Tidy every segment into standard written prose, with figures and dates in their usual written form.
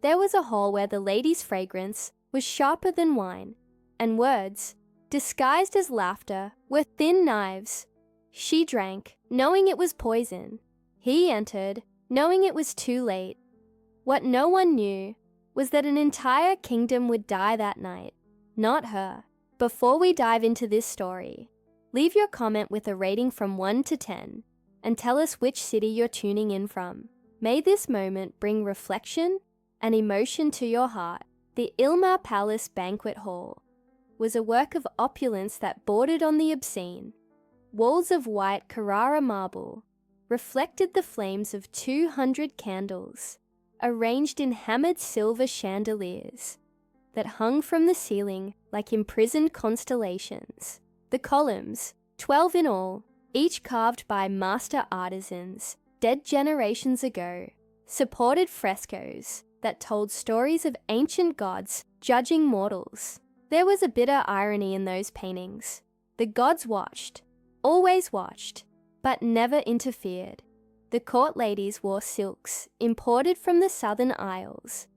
There was a hall where the lady's fragrance was sharper than wine, and words, disguised as laughter, were thin knives. She drank, knowing it was poison. He entered, knowing it was too late. What no one knew was that an entire kingdom would die that night, not her. Before we dive into this story, leave your comment with a rating from 1 to 10 and tell us which city you're tuning in from. May this moment bring reflection and emotion to your heart. The Ilmar Palace Banquet Hall was a work of opulence that bordered on the obscene. Walls of white Carrara marble reflected the flames of 200 candles, arranged in hammered silver chandeliers that hung from the ceiling like imprisoned constellations. The columns, 12 in all, each carved by master artisans dead generations ago, supported frescoes that told stories of ancient gods judging mortals. There was a bitter irony in those paintings. The gods watched, always watched, but never interfered. The court ladies wore silks imported from the southern isles,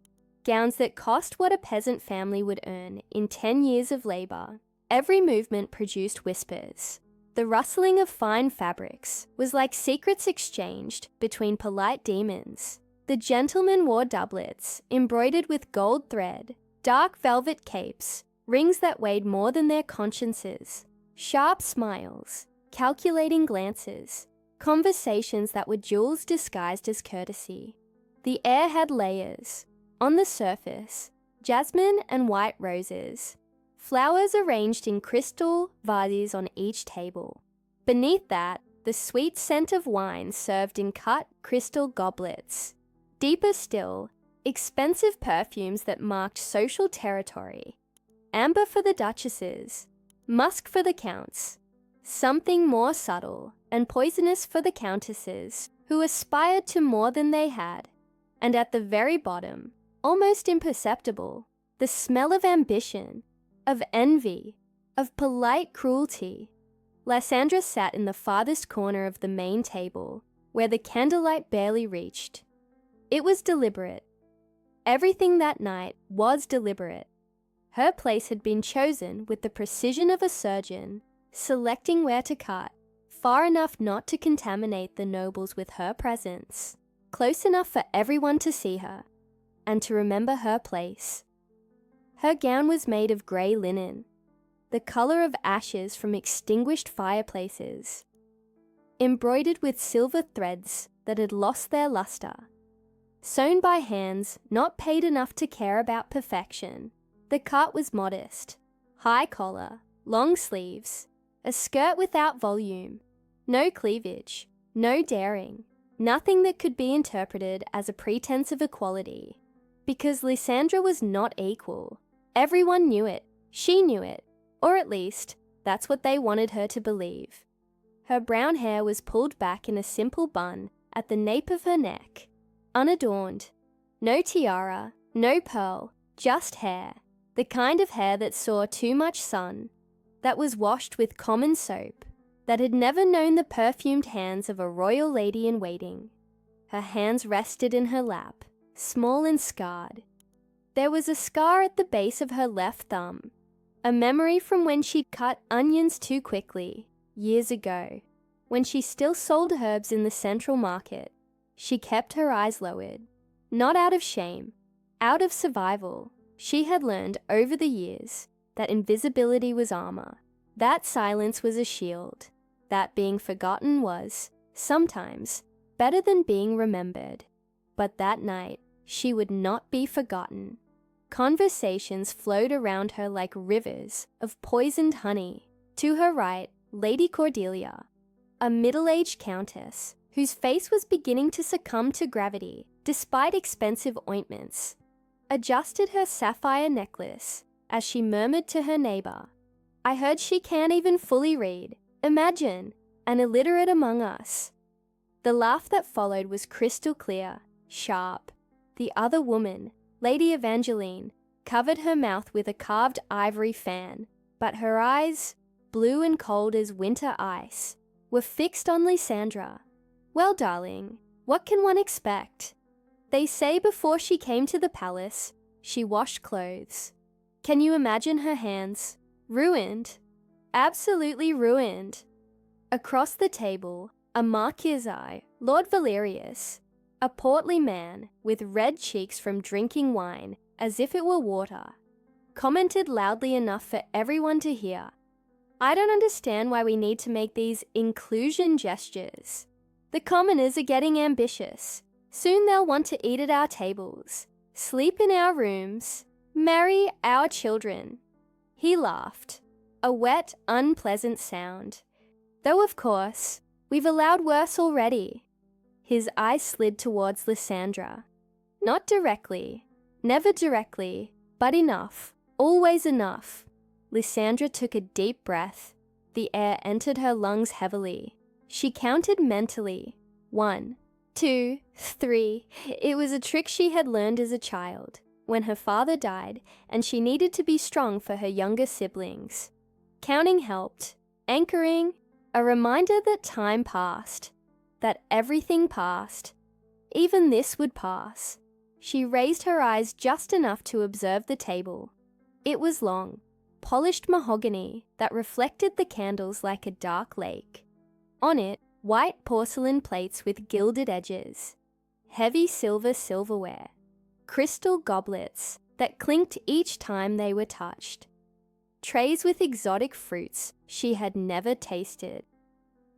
gowns that cost what a peasant family would earn in 10 years of labor. Every movement produced whispers. The rustling of fine fabrics was like secrets exchanged between polite demons. The gentlemen wore doublets embroidered with gold thread, dark velvet capes, rings that weighed more than their consciences, sharp smiles, calculating glances, conversations that were jewels disguised as courtesy. The air had layers. On the surface, jasmine and white roses, flowers arranged in crystal vases on each table. Beneath that, the sweet scent of wine served in cut crystal goblets. Deeper still, expensive perfumes that marked social territory. Amber for the duchesses, musk for the counts, something more subtle and poisonous for the countesses who aspired to more than they had. And at the very bottom, almost imperceptible, the smell of ambition, of envy, of polite cruelty. Lysandra sat in the farthest corner of the main table, where the candlelight barely reached. It was deliberate. Everything that night was deliberate. Her place had been chosen with the precision of a surgeon, selecting where to cut, far enough not to contaminate the nobles with her presence, close enough for everyone to see her, and to remember her place. Her gown was made of grey linen, the colour of ashes from extinguished fireplaces, embroidered with silver threads that had lost their lustre. Sewn by hands not paid enough to care about perfection, the cut was modest. High collar, long sleeves, a skirt without volume, no cleavage, no daring, nothing that could be interpreted as a pretense of equality. Because Lysandra was not equal. Everyone knew it. She knew it. Or at least, that's what they wanted her to believe. Her brown hair was pulled back in a simple bun at the nape of her neck, unadorned. No tiara, no pearl, just hair. The kind of hair that saw too much sun, that was washed with common soap, that had never known the perfumed hands of a royal lady in waiting. Her hands rested in her lap, small and scarred. There was a scar at the base of her left thumb, a memory from when she cut onions too quickly, years ago, when she still sold herbs in the central market. She kept her eyes lowered, not out of shame, out of survival. She had learned over the years that invisibility was armor, that silence was a shield, that being forgotten was, sometimes, better than being remembered. But that night, she would not be forgotten. Conversations flowed around her like rivers of poisoned honey. To her right, Lady Cordelia, a middle-aged countess whose face was beginning to succumb to gravity despite expensive ointments, adjusted her sapphire necklace as she murmured to her neighbor, "I heard she can't even fully read. Imagine, an illiterate among us." The laugh that followed was crystal clear, sharp. The other woman, Lady Evangeline, covered her mouth with a carved ivory fan, but her eyes, blue and cold as winter ice, were fixed on Lysandra. "Well, darling, what can one expect?" They say before she came to the palace, she washed clothes. Can you imagine her hands? Ruined. Absolutely ruined. Across the table, a marquis, Lord Valerius, a portly man with red cheeks from drinking wine as if it were water, commented loudly enough for everyone to hear. I don't understand why we need to make these inclusion gestures. The commoners are getting ambitious. Soon they'll want to eat at our tables, sleep in our rooms, marry our children. He laughed, a wet, unpleasant sound. Though of course, we've allowed worse already. His eyes slid towards Lysandra. Not directly, never directly, but enough, always enough. Lysandra took a deep breath. The air entered her lungs heavily. She counted mentally. 1, 2, 3. It was a trick she had learned as a child, when her father died and she needed to be strong for her younger siblings. Counting helped. Anchoring, a reminder that time passed, that everything passed. Even this would pass. She raised her eyes just enough to observe the table. It was long, polished mahogany that reflected the candles like a dark lake. On it, white porcelain plates with gilded edges, heavy silver silverware, crystal goblets that clinked each time they were touched, trays with exotic fruits she had never tasted,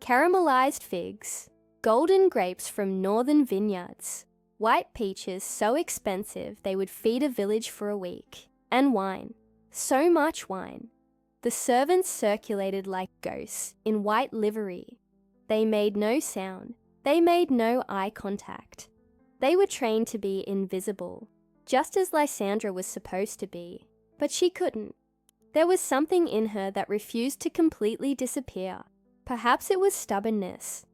caramelized figs, golden grapes from northern vineyards, white peaches so expensive they would feed a village for a week, and wine, so much wine. The servants circulated like ghosts in white livery. They made no sound. They made no eye contact. They were trained to be invisible, just as Lysandra was supposed to be, but she couldn't. There was something in her that refused to completely disappear. Perhaps it was stubbornness.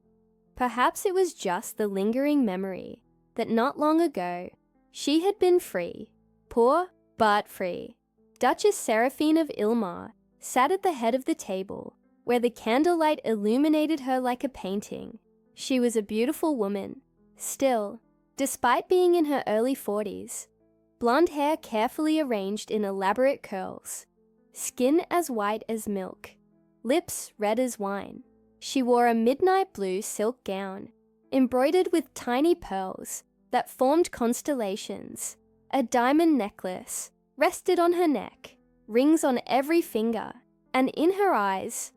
Perhaps it was just the lingering memory that not long ago she had been free, poor but free. Duchess Seraphine of Ilmar sat at the head of the table, where the candlelight illuminated her like a painting. She was a beautiful woman, still, despite being in her early 40s. Blonde hair carefully arranged in elaborate curls, skin as white as milk, lips red as wine. She wore a midnight blue silk gown, embroidered with tiny pearls that formed constellations. A diamond necklace rested on her neck, rings on every finger, and in her eyes,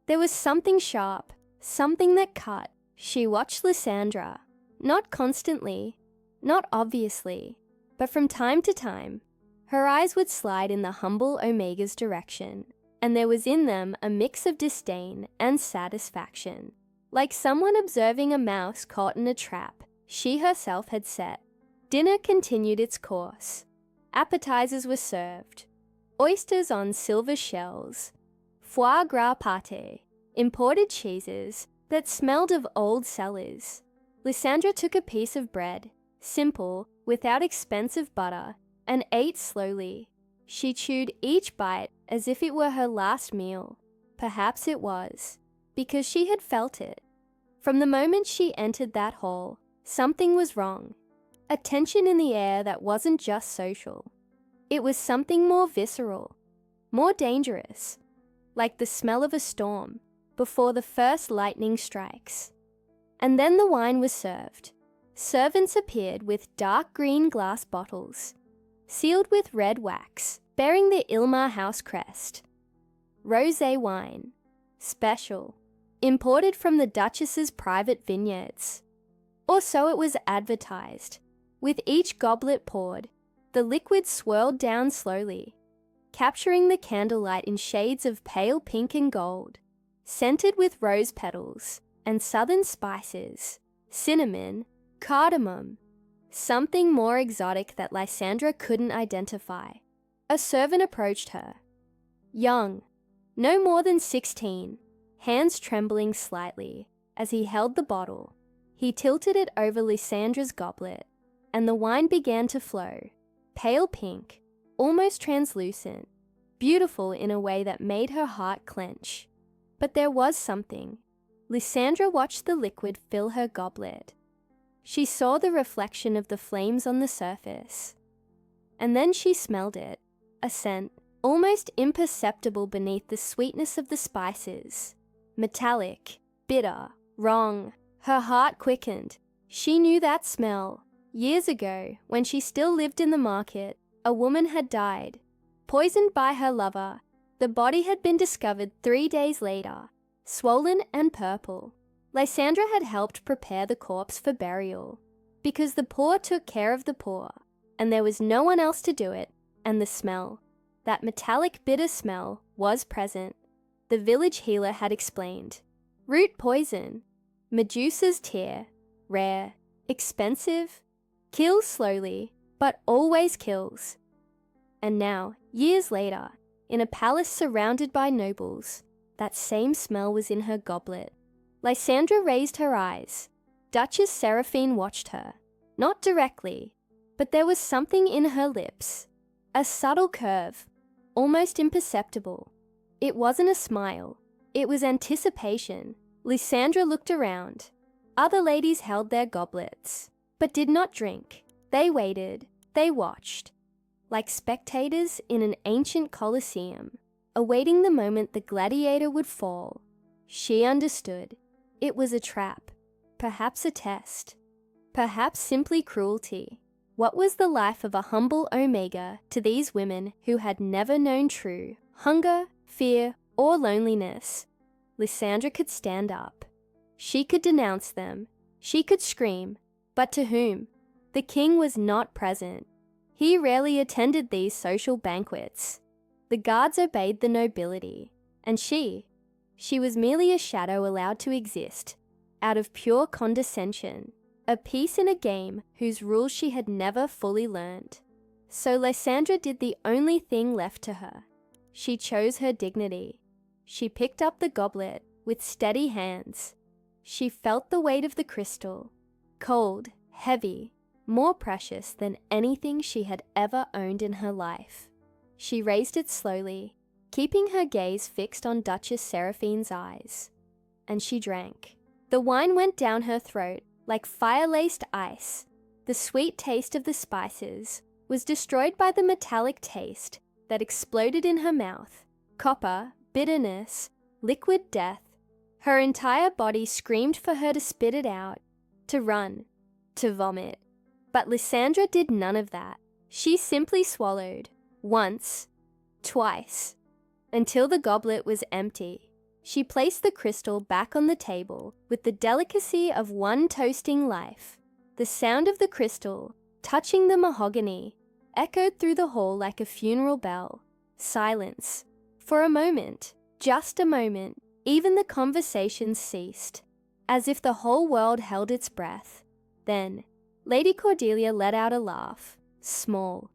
there was something sharp, something that cut. She watched Lysandra, not constantly, not obviously, but from time to time. Her eyes would slide in the humble Omega's direction, and there was in them a mix of disdain and satisfaction, like someone observing a mouse caught in a trap she herself had set. Dinner continued its course. Appetizers were served. Oysters on silver shells, foie gras pâté, imported cheeses that smelled of old cellars. Lysandra took a piece of bread, simple, without expensive butter, and ate slowly. She chewed each bite as if it were her last meal. Perhaps it was, because she had felt it. From the moment she entered that hall, something was wrong. A tension in the air that wasn't just social. It was something more visceral, more dangerous, like the smell of a storm before the first lightning strikes. And then the wine was served. Servants appeared with dark green glass bottles, sealed with red wax, bearing the Ilmar house crest. Rosé wine, special, imported from the Duchess's private vineyards. Or so it was advertised. With each goblet poured, the liquid swirled down slowly, capturing the candlelight in shades of pale pink and gold, scented with rose petals and southern spices, cinnamon, cardamom, something more exotic that Lysandra couldn't identify. A servant approached her. Young, no more than 16, hands trembling slightly as he held the bottle. He tilted it over Lysandra's goblet, and the wine began to flow, pale pink, almost translucent, beautiful in a way that made her heart clench. But there was something. Lysandra watched the liquid fill her goblet. She saw the reflection of the flames on the surface. And then she smelled it, a scent almost imperceptible beneath the sweetness of the spices. Metallic, bitter, wrong. Her heart quickened. She knew that smell. Years ago, when she still lived in the market, a woman had died, poisoned by her lover. The body had been discovered 3 days later, swollen and purple. Lysandra had helped prepare the corpse for burial, because the poor took care of the poor, and there was no one else to do it, and the smell, that metallic bitter smell, was present. The village healer had explained. Root poison, Medusa's tear, rare, expensive, kills slowly, but always kills. And now, years later, in a palace surrounded by nobles, that same smell was in her goblet. Lysandra raised her eyes. Duchess Seraphine watched her. Not directly, but there was something in her lips. A subtle curve, almost imperceptible. It wasn't a smile. It was anticipation. Lysandra looked around. Other ladies held their goblets, but did not drink. They waited. They watched. Like spectators in an ancient colosseum, awaiting the moment the gladiator would fall. She understood. It was a trap, perhaps a test, perhaps simply cruelty. What was the life of a humble Omega to these women who had never known true hunger, fear, or loneliness? Lysandra could stand up. She could denounce them. She could scream. But to whom? The king was not present. He rarely attended these social banquets. The guards obeyed the nobility, and she was merely a shadow allowed to exist, out of pure condescension, a piece in a game whose rules she had never fully learned. So Lysandra did the only thing left to her. She chose her dignity. She picked up the goblet with steady hands. She felt the weight of the crystal, cold, heavy, more precious than anything she had ever owned in her life. She raised it slowly, keeping her gaze fixed on Duchess Seraphine's eyes. And she drank. The wine went down her throat like fire-laced ice. The sweet taste of the spices was destroyed by the metallic taste that exploded in her mouth. Copper, bitterness, liquid death. Her entire body screamed for her to spit it out, to run, to vomit. But Lysandra did none of that. She simply swallowed, once, twice, until the goblet was empty. She placed the crystal back on the table with the delicacy of one toasting life. The sound of the crystal, touching the mahogany, echoed through the hall like a funeral bell. Silence. For a moment, just a moment, even the conversation ceased, as if the whole world held its breath. Then, Lady Cordelia let out a laugh, small,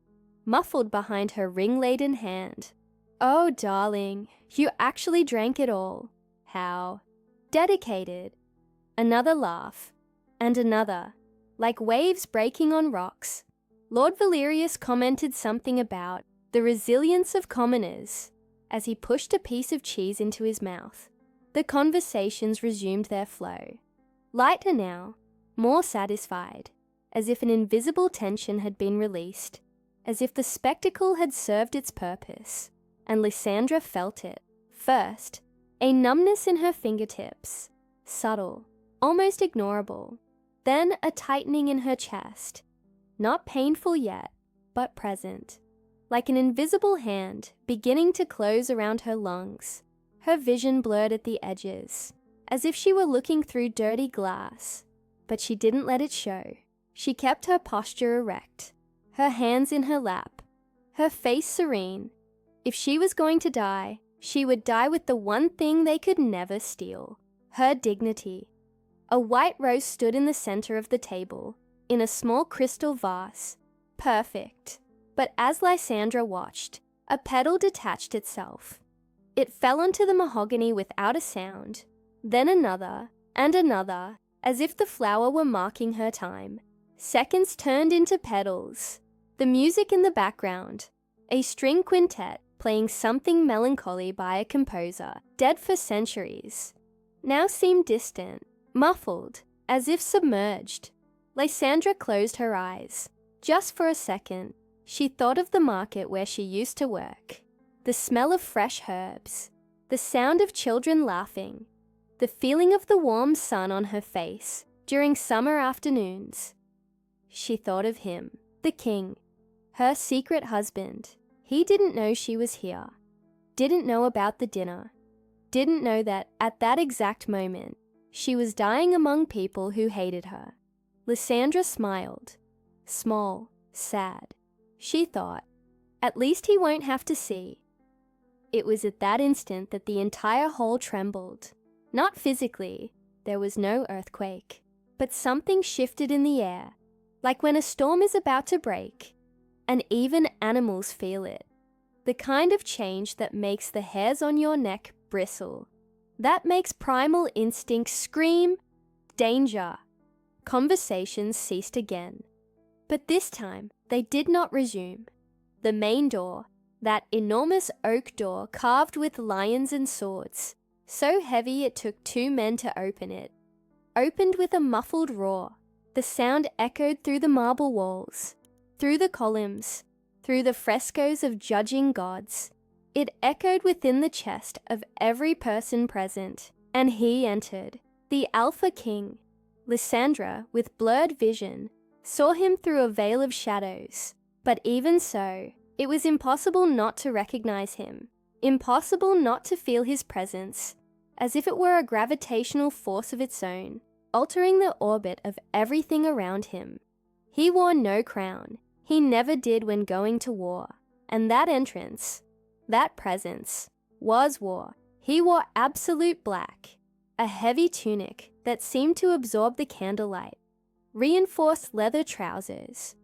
muffled behind her ring-laden hand. "Oh, darling, you actually drank it all. How dedicated." Another laugh, and another, like waves breaking on rocks. Lord Valerius commented something about the resilience of commoners as he pushed a piece of cheese into his mouth. The conversations resumed their flow. Lighter now, more satisfied, as if an invisible tension had been released, as if the spectacle had served its purpose. And Lysandra felt it. First, a numbness in her fingertips, subtle, almost ignorable. Then a tightening in her chest, not painful yet, but present, like an invisible hand beginning to close around her lungs. Her vision blurred at the edges, as if she were looking through dirty glass. But she didn't let it show. She kept her posture erect, her hands in her lap, her face serene. If she was going to die, she would die with the one thing they could never steal, her dignity. A white rose stood in the center of the table, in a small crystal vase. Perfect. But as Lysandra watched, a petal detached itself. It fell onto the mahogany without a sound, then another, and another, as if the flower were marking her time. Seconds turned into petals. The music in the background, a string quintet playing something melancholy by a composer, dead for centuries, now seemed distant, muffled, as if submerged. Lysandra closed her eyes. Just for a second, she thought of the market where she used to work. The smell of fresh herbs, the sound of children laughing, the feeling of the warm sun on her face during summer afternoons. She thought of him, the king, her secret husband. He didn't know she was here, didn't know about the dinner, didn't know that at that exact moment, she was dying among people who hated her. Lysandra smiled, small, sad. She thought, at least he won't have to see. It was at that instant that the entire hall trembled. Not physically, there was no earthquake, but something shifted in the air, like when a storm is about to break, and even animals feel it. The kind of change that makes the hairs on your neck bristle, that makes primal instincts scream, danger. Conversations ceased again, but this time they did not resume. The main door, that enormous oak door carved with lions and swords, so heavy it took 2 men to open it, opened with a muffled roar. The sound echoed through the marble walls, through the columns, through the frescoes of judging gods. It echoed within the chest of every person present, and he entered, the Alpha King. Lysandra, with blurred vision, saw him through a veil of shadows, but even so, it was impossible not to recognize him, impossible not to feel his presence, as if it were a gravitational force of its own, altering the orbit of everything around him. He wore no crown. He never did when going to war. And that entrance, that presence, was war. He wore absolute black, a heavy tunic that seemed to absorb the candlelight, reinforced leather trousers,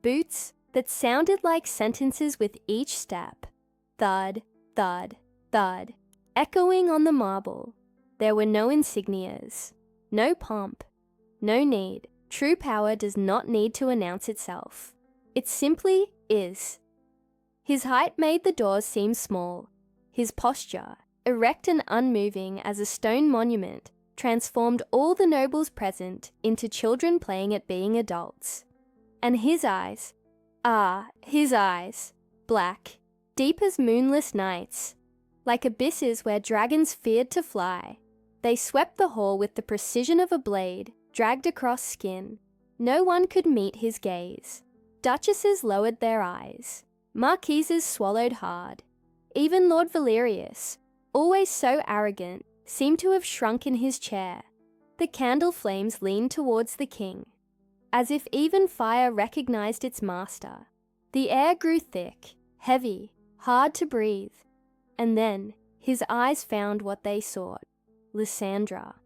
boots that sounded like sentences with each step, thud, thud, thud, echoing on the marble. There were no insignias, no pomp, no need. True power does not need to announce itself. It simply is. His height made the doors seem small. His posture, erect and unmoving as a stone monument, transformed all the nobles present into children playing at being adults. And his eyes, his eyes, black, deep as moonless nights, like abysses where dragons feared to fly. They swept the hall with the precision of a blade dragged across skin. No one could meet his gaze. Duchesses lowered their eyes. Marquises swallowed hard. Even Lord Valerius, always so arrogant, seemed to have shrunk in his chair. The candle flames leaned towards the king, as if even fire recognized its master. The air grew thick, heavy, hard to breathe. And then his eyes found what they sought, Lysandra.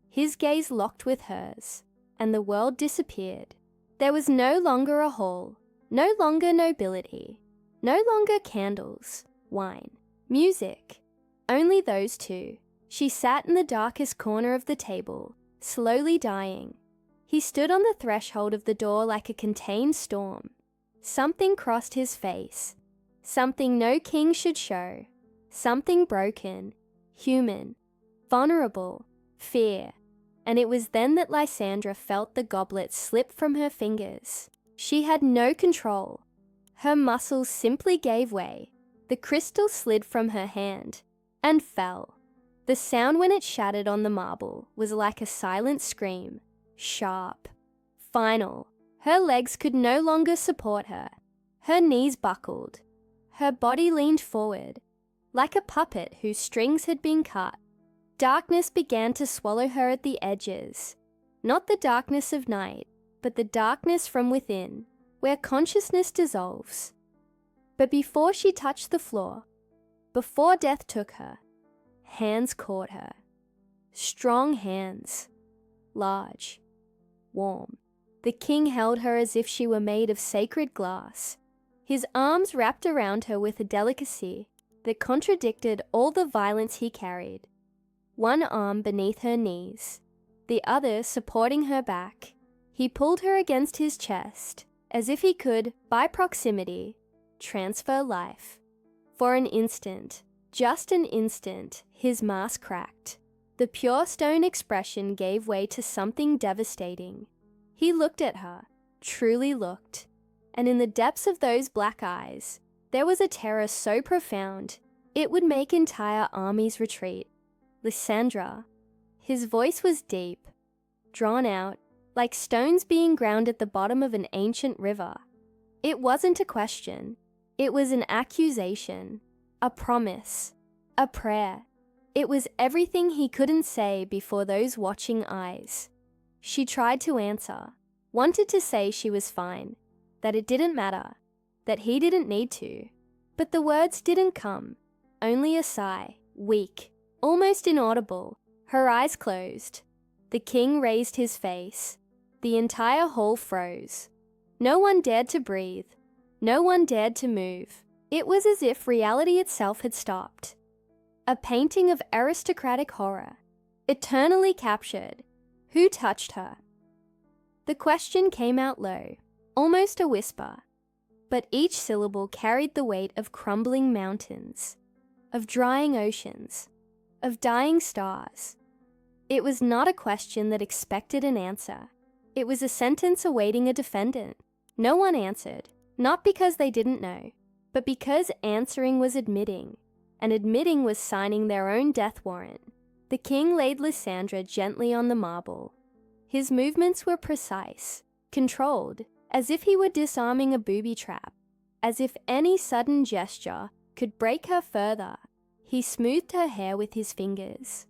His gaze locked with hers, and the world disappeared. There was no longer a hall, no longer nobility, no longer candles, wine, music. Only those two. She sat in the darkest corner of the table, slowly dying. He stood on the threshold of the door like a contained storm. Something crossed his face, something no king should show, something broken, human, vulnerable, fear. And it was then that Lysandra felt the goblet slip from her fingers. She had no control. Her muscles simply gave way. The crystal slid from her hand and fell. The sound when it shattered on the marble was like a silent scream, sharp, final. Her legs could no longer support her. Her knees buckled. Her body leaned forward, like a puppet whose strings had been cut. Darkness began to swallow her at the edges. Not the darkness of night, but the darkness from within, where consciousness dissolves. But before she touched the floor, before death took her, hands caught her. Strong hands, large, warm. The king held her as if she were made of sacred glass. His arms wrapped around her with a delicacy that contradicted all the violence he carried. One arm beneath her knees, the other supporting her back. He pulled her against his chest, as if he could, by proximity, transfer life. For an instant, just an instant, his mask cracked. The pure stone expression gave way to something devastating. He looked at her, truly looked, and in the depths of those black eyes, there was a terror so profound it would make entire armies retreat. Lysandra. His voice was deep, drawn out, like stones being ground at the bottom of an ancient river. It wasn't a question. It was an accusation, a promise, a prayer. It was everything he couldn't say before those watching eyes. She tried to answer, wanted to say she was fine, that it didn't matter, that he didn't need to. But the words didn't come, only a sigh, weak, almost inaudible, her eyes closed. The king raised his face. The entire hall froze. No one dared to breathe. No one dared to move. It was as if reality itself had stopped. A painting of aristocratic horror, eternally captured. Who touched her? The question came out low, almost a whisper, but each syllable carried the weight of crumbling mountains, of drying oceans, of dying stars. It was not a question that expected an answer. It was a sentence awaiting a defendant. No one answered, not because they didn't know, but because answering was admitting, and admitting was signing their own death warrant. The king laid Lysandra gently on the marble. His movements were precise, controlled, as if he were disarming a booby trap, as if any sudden gesture could break her further. He smoothed her hair with his fingers,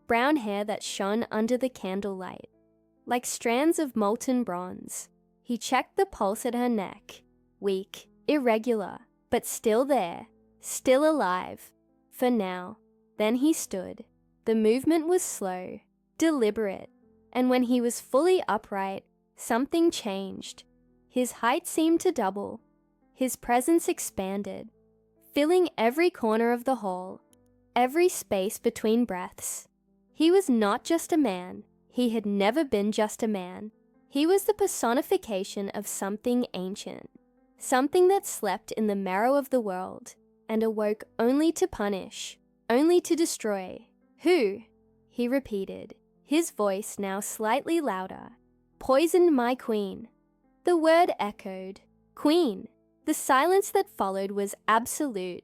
brown hair that shone under the candlelight, like strands of molten bronze. He checked the pulse at her neck, weak, irregular, but still there, still alive, for now. Then he stood. The movement was slow, deliberate, and when he was fully upright, something changed. His height seemed to double. His presence expanded, filling every corner of the hall, every space between breaths. He was not just a man. He had never been just a man. He was the personification of something ancient, something that slept in the marrow of the world and awoke only to punish, only to destroy. Who? He repeated, his voice now slightly louder. Poisoned my queen. The word echoed. Queen. The silence that followed was absolute,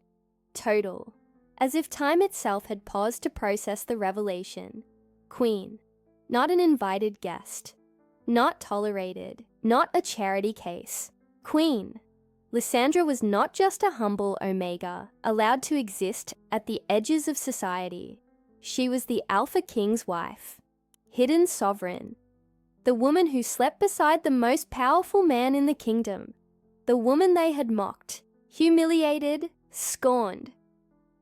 total, as if time itself had paused to process the revelation. Queen. Not an invited guest. Not tolerated. Not a charity case. Queen. Lysandra was not just a humble omega, allowed to exist at the edges of society. She was the Alpha King's wife. Hidden sovereign. The woman who slept beside the most powerful man in the kingdom. The woman they had mocked, humiliated, scorned.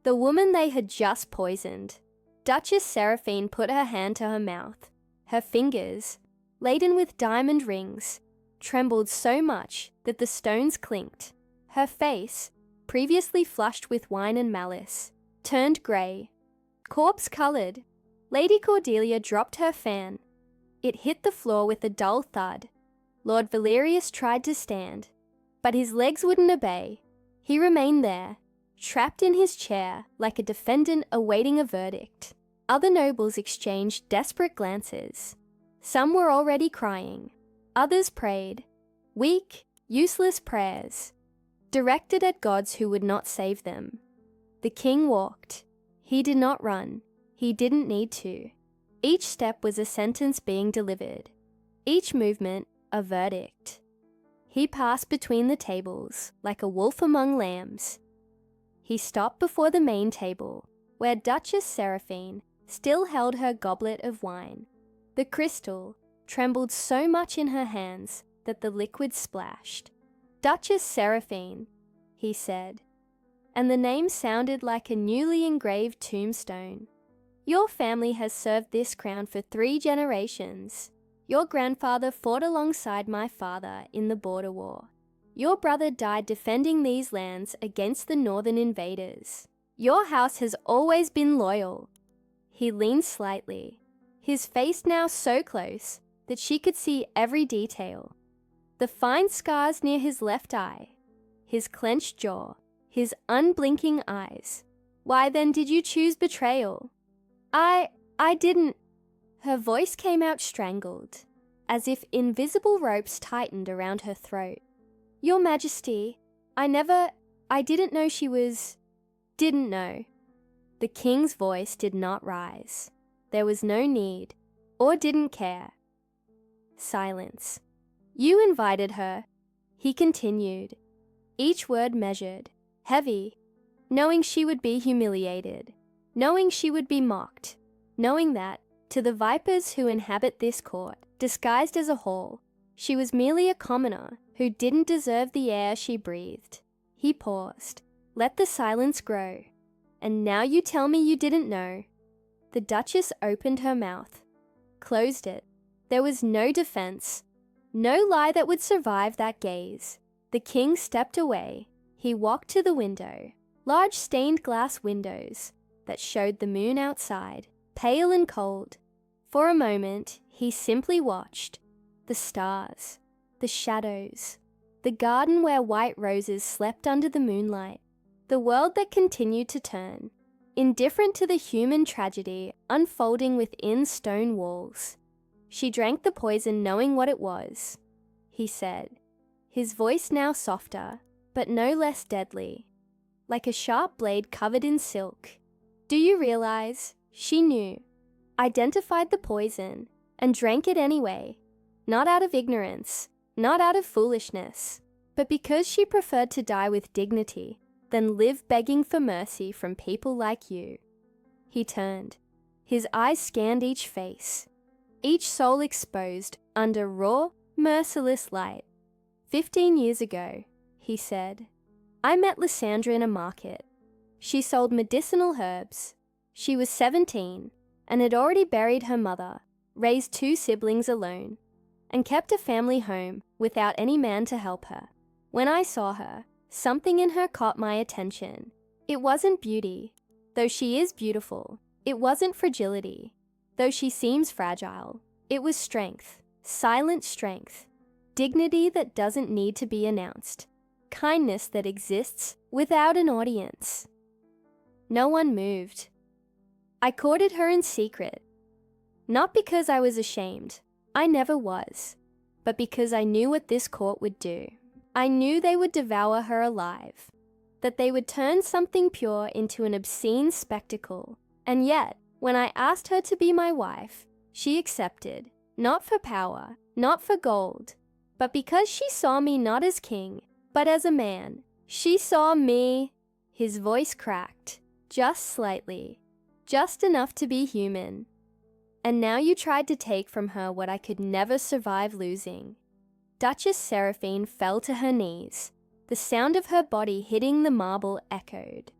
The woman they had just poisoned. Duchess Seraphine put her hand to her mouth. Her fingers, laden with diamond rings, trembled so much that the stones clinked. Her face, previously flushed with wine and malice, turned grey, corpse-coloured. Lady Cordelia dropped her fan. It hit the floor with a dull thud. Lord Valerius tried to stand, but his legs wouldn't obey. He remained there, trapped in his chair like a defendant awaiting a verdict. Other nobles exchanged desperate glances. Some were already crying. Others prayed. Weak, useless prayers, directed at gods who would not save them. The king walked. He did not run. He didn't need to. Each step was a sentence being delivered. Each movement, a verdict. He passed between the tables like a wolf among lambs. He stopped before the main table, where Duchess Seraphine still held her goblet of wine. The crystal trembled so much in her hands that the liquid splashed. Duchess Seraphine, he said, and the name sounded like a newly engraved tombstone. Your family has served this crown for 3 generations. Your grandfather fought alongside my father in the border war. Your brother died defending these lands against the northern invaders. Your house has always been loyal. He leaned slightly, his face now so close that she could see every detail. The fine scars near his left eye, his clenched jaw, his unblinking eyes. Why then did you choose betrayal? I didn't. Her voice came out strangled. as if invisible ropes tightened around her throat. "Your Majesty, I didn't know she was..." "Didn't know." The king's voice did not rise. There was no need, or didn't care. Silence. "You invited her," he continued, each word measured, heavy, knowing she would be humiliated, knowing she would be mocked, knowing that, to the vipers who inhabit this court, disguised as a hall, she was merely a commoner who didn't deserve the air she breathed. He paused, let the silence grow. "And now you tell me you didn't know." The Duchess opened her mouth, closed it. There was no defense, no lie that would survive that gaze. The king stepped away. He walked to the window, large stained glass windows that showed the moon outside, pale and cold. For a moment, he simply watched. The stars, the shadows, the garden where white roses slept under the moonlight, the world that continued to turn, indifferent to the human tragedy unfolding within stone walls. She drank the poison knowing what it was, he said, his voice now softer, but no less deadly, like a sharp blade covered in silk. "Do you realize?" She knew, identified the poison, and drank it anyway, not out of ignorance, not out of foolishness, but because she preferred to die with dignity than live begging for mercy from people like you. He turned. His eyes scanned each face, each soul exposed under raw, merciless light. 15 years ago, he said, I met Lysandra in a market. She sold medicinal herbs. She was 17 and had already buried her mother, raised 2 siblings alone, and kept a family home without any man to help her. When I saw her, something in her caught my attention. It wasn't beauty, though she is beautiful. It wasn't fragility, though she seems fragile. It was strength, silent strength, dignity that doesn't need to be announced, kindness that exists without an audience. No one moved. I courted her in secret, not because I was ashamed, I never was, but because I knew what this court would do. I knew they would devour her alive, that they would turn something pure into an obscene spectacle. And yet, when I asked her to be my wife, she accepted, not for power, not for gold, but because she saw me not as king, but as a man. She saw me. His voice cracked, just slightly, just enough to be human. And now you tried to take from her what I could never survive losing. Duchess Seraphine fell to her knees. The sound of her body hitting the marble echoed.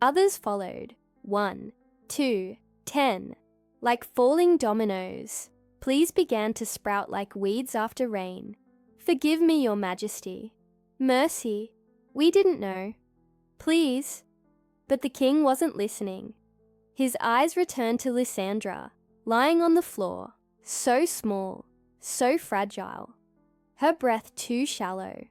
Others followed. 1, 2, 10. Like falling dominoes, pleas began to sprout like weeds after rain. Forgive me, Your Majesty. Mercy. We didn't know. Please. But the king wasn't listening. His eyes returned to Lysandra, lying on the floor, so small, so fragile. Her breath too shallow.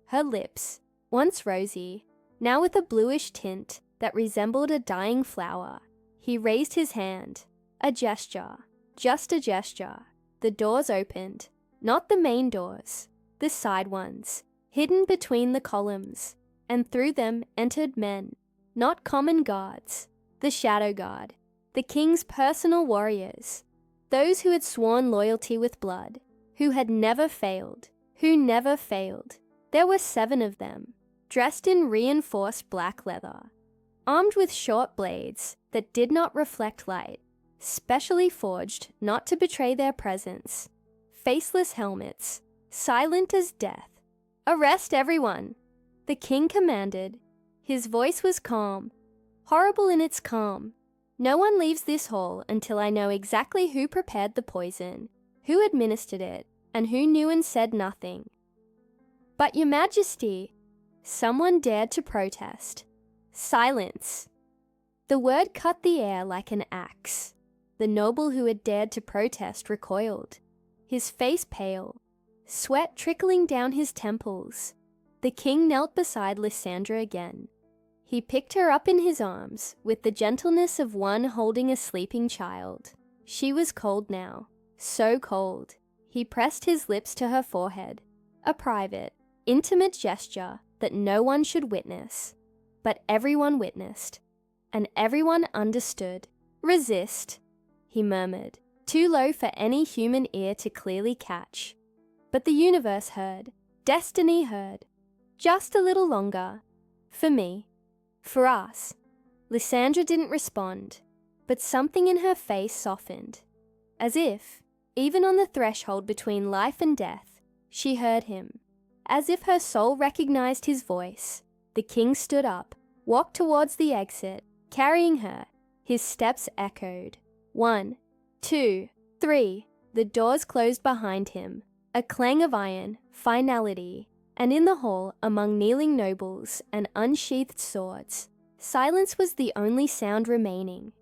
Her lips, once rosy, now with a bluish tint that resembled a dying flower. He raised his hand. A gesture. Just a gesture. The doors opened. Not the main doors. The side ones, hidden between the columns. And through them entered men. Not common guards. The shadow guard. The king's personal warriors. Those who had sworn loyalty with blood. Who had never failed. Who never failed. There were 7 of them, dressed in reinforced black leather, armed with short blades that did not reflect light, specially forged not to betray their presence, faceless helmets, silent as death. Arrest everyone, the king commanded. His voice was calm, horrible in its calm. No one leaves this hall until I know exactly who prepared the poison, who administered it, and who knew and said nothing. But Your Majesty, someone dared to protest. Silence. The word cut the air like an axe. The noble who had dared to protest recoiled, his face pale, sweat trickling down his temples. The king knelt beside Lysandra again. He picked her up in his arms with the gentleness of one holding a sleeping child. She was cold now, so cold. He pressed his lips to her forehead, a private, intimate gesture that no one should witness. But everyone witnessed, and everyone understood. "Resist," he murmured, too low for any human ear to clearly catch. But the universe heard, destiny heard. Just a little longer. For me. For us. Lysandra didn't respond, but something in her face softened. As if, even on the threshold between life and death, she heard him. As if her soul recognized his voice, the king stood up, walked towards the exit, carrying her. His steps echoed. 1, 2, 3. The doors closed behind him. A clang of iron, finality, and in the hall, among kneeling nobles and unsheathed swords, silence was the only sound remaining.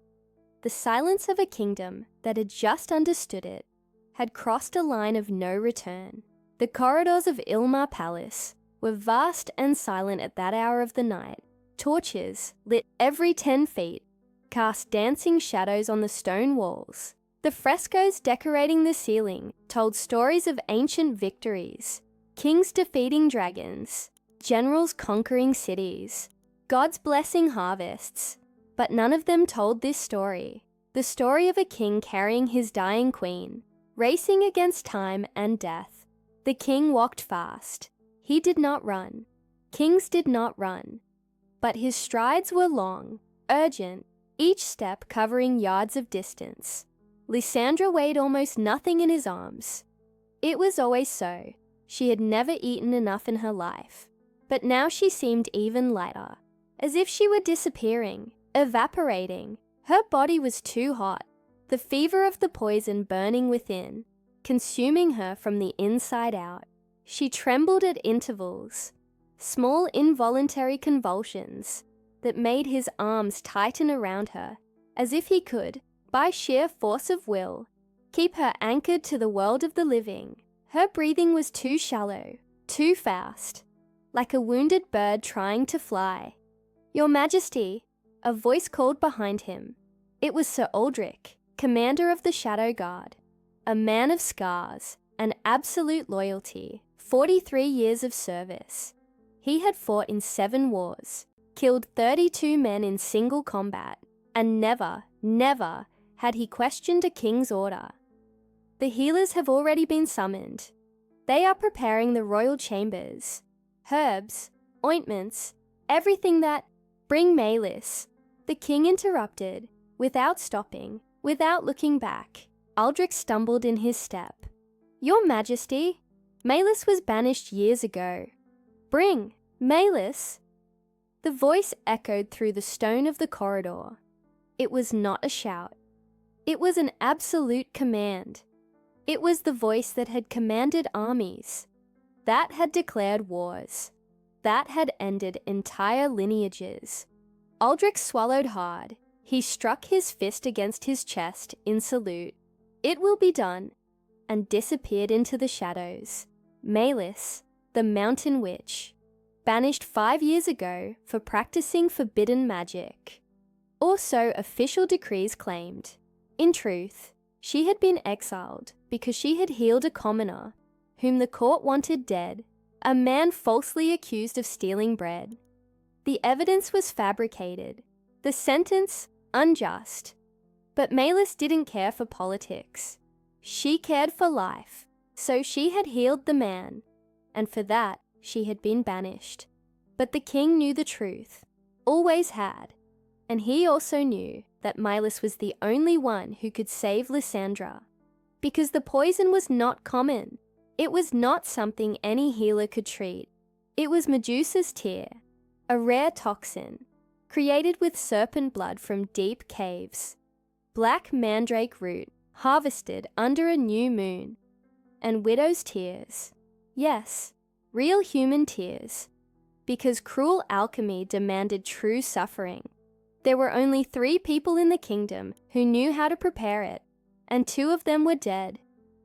The silence of a kingdom that had just understood it, had crossed a line of no return. The corridors of Ilmar Palace were vast and silent at that hour of the night. Torches, lit every 10 feet, cast dancing shadows on the stone walls. The frescoes decorating the ceiling told stories of ancient victories, kings defeating dragons, generals conquering cities, gods blessing harvests. But none of them told this story, the story of a king carrying his dying queen, racing against time and death. The king walked fast. He did not run. Kings did not run. But his strides were long, urgent, each step covering yards of distance. Lysandra weighed almost nothing in his arms. It was always so. She had never eaten enough in her life. But now she seemed even lighter, as if she were disappearing, evaporating. Her body was too hot, the fever of the poison burning within, consuming her from the inside out. She trembled at intervals, small involuntary convulsions that made his arms tighten around her, as if he could, by sheer force of will, keep her anchored to the world of the living. Her breathing was too shallow, too fast, like a wounded bird trying to fly. "Your Majesty," a voice called behind him. It was Sir Aldrich, commander of the Shadow Guard, a man of scars and absolute loyalty, 43 years of service. He had fought in 7 wars, killed 32 men in single combat, and never, never had he questioned a king's order. "The healers have already been summoned. They are preparing the royal chambers. Herbs, ointments, everything that—" "Bring Malis," the king interrupted, without stopping, without looking back. Aldrich stumbled in his step. "Your Majesty, Malis was banished years ago. Bring Malis." The voice echoed through the stone of the corridor. It was not a shout. It was an absolute command. It was the voice that had commanded armies, that had declared wars, that had ended entire lineages. Aldrich swallowed hard. He struck his fist against his chest in salute. "It will be done," and disappeared into the shadows. Malis, the mountain witch, banished 5 years ago for practicing forbidden magic. Or so official decrees claimed. In truth, she had been exiled because she had healed a commoner, whom the court wanted dead, a man falsely accused of stealing bread. The evidence was fabricated, the sentence unjust. But Malis didn't care for politics. She cared for life, so she had healed the man, and for that she had been banished. But the king knew the truth, always had, and he also knew that Malis was the only one who could save Lysandra. Because the poison was not common. It was not something any healer could treat. It was Medusa's tear, a rare toxin, created with serpent blood from deep caves, black mandrake root harvested under a new moon, and widow's tears. Yes, real human tears, because cruel alchemy demanded true suffering. There were only 3 people in the kingdom who knew how to prepare it, and 2 of them were dead.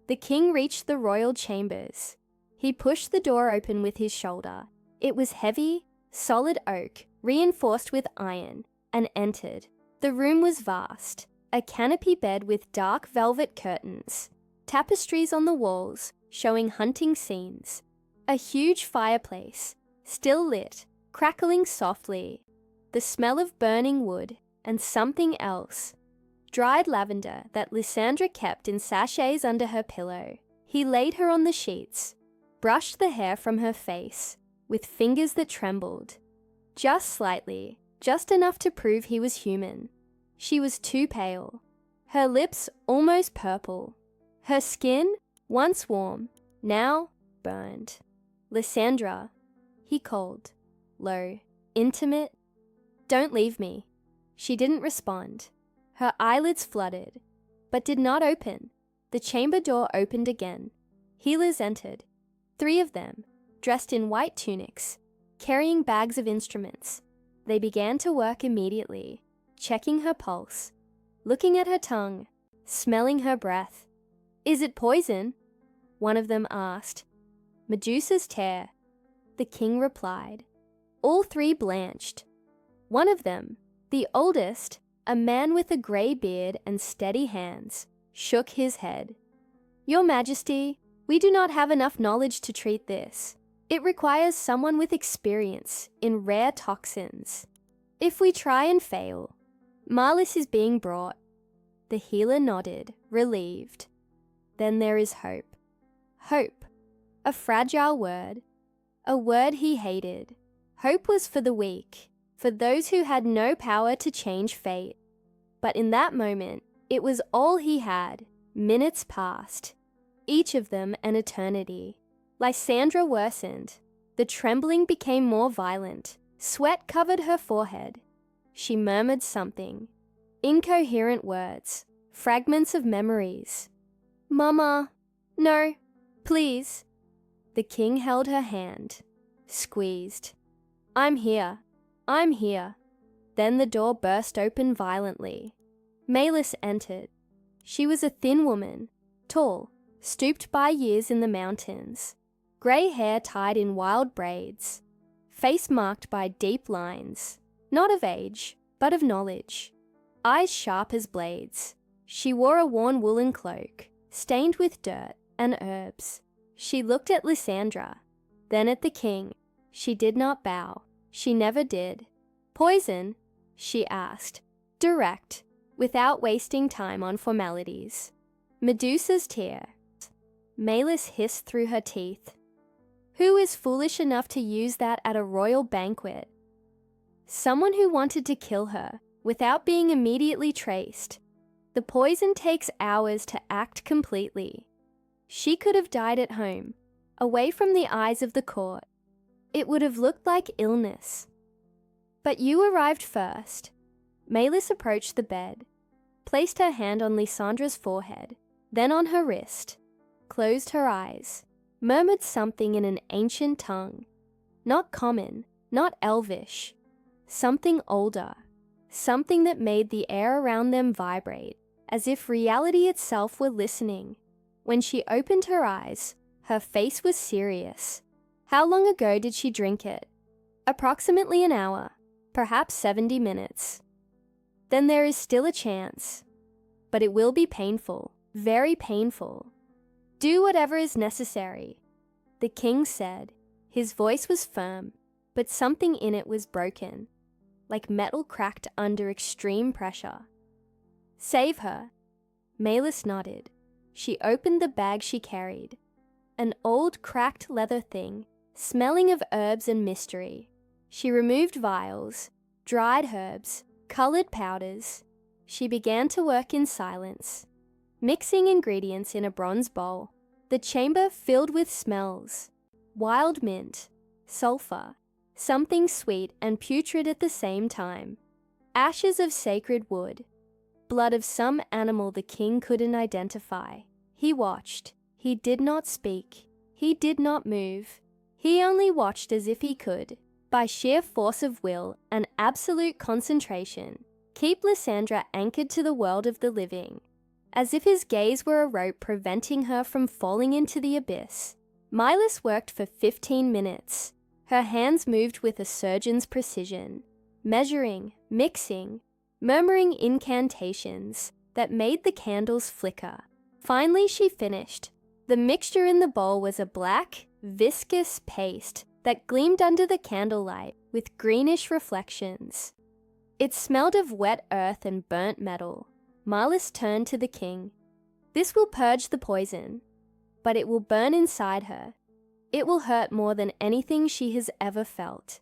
The king reached the royal chambers. He pushed the door open with his shoulder. It was heavy, solid oak, reinforced with iron, and entered. The room was vast, a canopy bed with dark velvet curtains, tapestries on the walls showing hunting scenes, a huge fireplace, still lit, crackling softly, the smell of burning wood, and something else, dried lavender that Lysandra kept in sachets under her pillow. He laid her on the sheets, brushed the hair from her face with fingers that trembled, just slightly, just enough to prove he was human. She was too pale, her lips almost purple, her skin, once warm, now burned. "Lysandra," he called, low, intimate. "Don't leave me." She didn't respond. Her eyelids fluttered, but did not open. The chamber door opened again. Healers entered, 3 of them, dressed in white tunics, carrying bags of instruments. They began to work immediately, checking her pulse, looking at her tongue, smelling her breath. "Is it poison?" one of them asked. "Medusa's tear," the king replied. All 3 blanched. One of them, the oldest, a man with a grey beard and steady hands, shook his head. "Your Majesty, we do not have enough knowledge to treat this. It requires someone with experience in rare toxins. If we try and fail, Marlis is being brought." The healer nodded, relieved. "Then there is hope." Hope, a fragile word, a word he hated. Hope was for the weak, for those who had no power to change fate. But in that moment, it was all he had. Minutes passed, each of them an eternity. Lysandra worsened. The trembling became more violent. Sweat covered her forehead. She murmured something. Incoherent words, fragments of memories. "Mama, no, please." The king held her hand, squeezed. "I'm here. I'm here." Then the door burst open violently. Malis entered. She was a thin woman, tall, stooped by years in the mountains, grey hair tied in wild braids, face marked by deep lines, not of age, but of knowledge, eyes sharp as blades. She wore a worn woolen cloak, stained with dirt and herbs. She looked at Lysandra, then at the king. She did not bow. She never did. "Poison?" she asked, direct, without wasting time on formalities. "Medusa's tear." Malis hissed through her teeth. "Who is foolish enough to use that at a royal banquet?" "Someone who wanted to kill her, without being immediately traced. The poison takes hours to act completely. She could have died at home, away from the eyes of the court. It would have looked like illness. But you arrived first." Malis approached the bed, placed her hand on Lysandra's forehead, then on her wrist, closed her eyes, murmured something in an ancient tongue. Not common, not elvish. Something older. Something that made the air around them vibrate, as if reality itself were listening. When she opened her eyes, her face was serious. How long ago did she drink it? Approximately an hour, perhaps 70 minutes. Then there is still a chance. But it will be painful, very painful. "Do whatever is necessary," the king said. His voice was firm, but something in it was broken, like metal cracked under extreme pressure. "Save her." Malis nodded. She opened the bag she carried. An old cracked leather thing, smelling of herbs and mystery. She removed vials, dried herbs, colored powders. She began to work in silence, mixing ingredients in a bronze bowl. The chamber filled with smells. Wild mint, sulfur, something sweet and putrid at the same time. Ashes of sacred wood. Blood of some animal the king couldn't identify. He watched. He did not speak. He did not move. He only watched as if he could, by sheer force of will and absolute concentration, keep Lysandra anchored to the world of the living, as if his gaze were a rope preventing her from falling into the abyss. Malis worked for 15 minutes. Her hands moved with a surgeon's precision, measuring, mixing, murmuring incantations that made the candles flicker, Finally, she finished. The mixture in the bowl was a black, viscous paste that gleamed under the candlelight with greenish reflections. It smelled of wet earth and burnt metal. Marlis turned to the king. This will purge the poison, but it will burn inside her. It will hurt more than anything she has ever felt.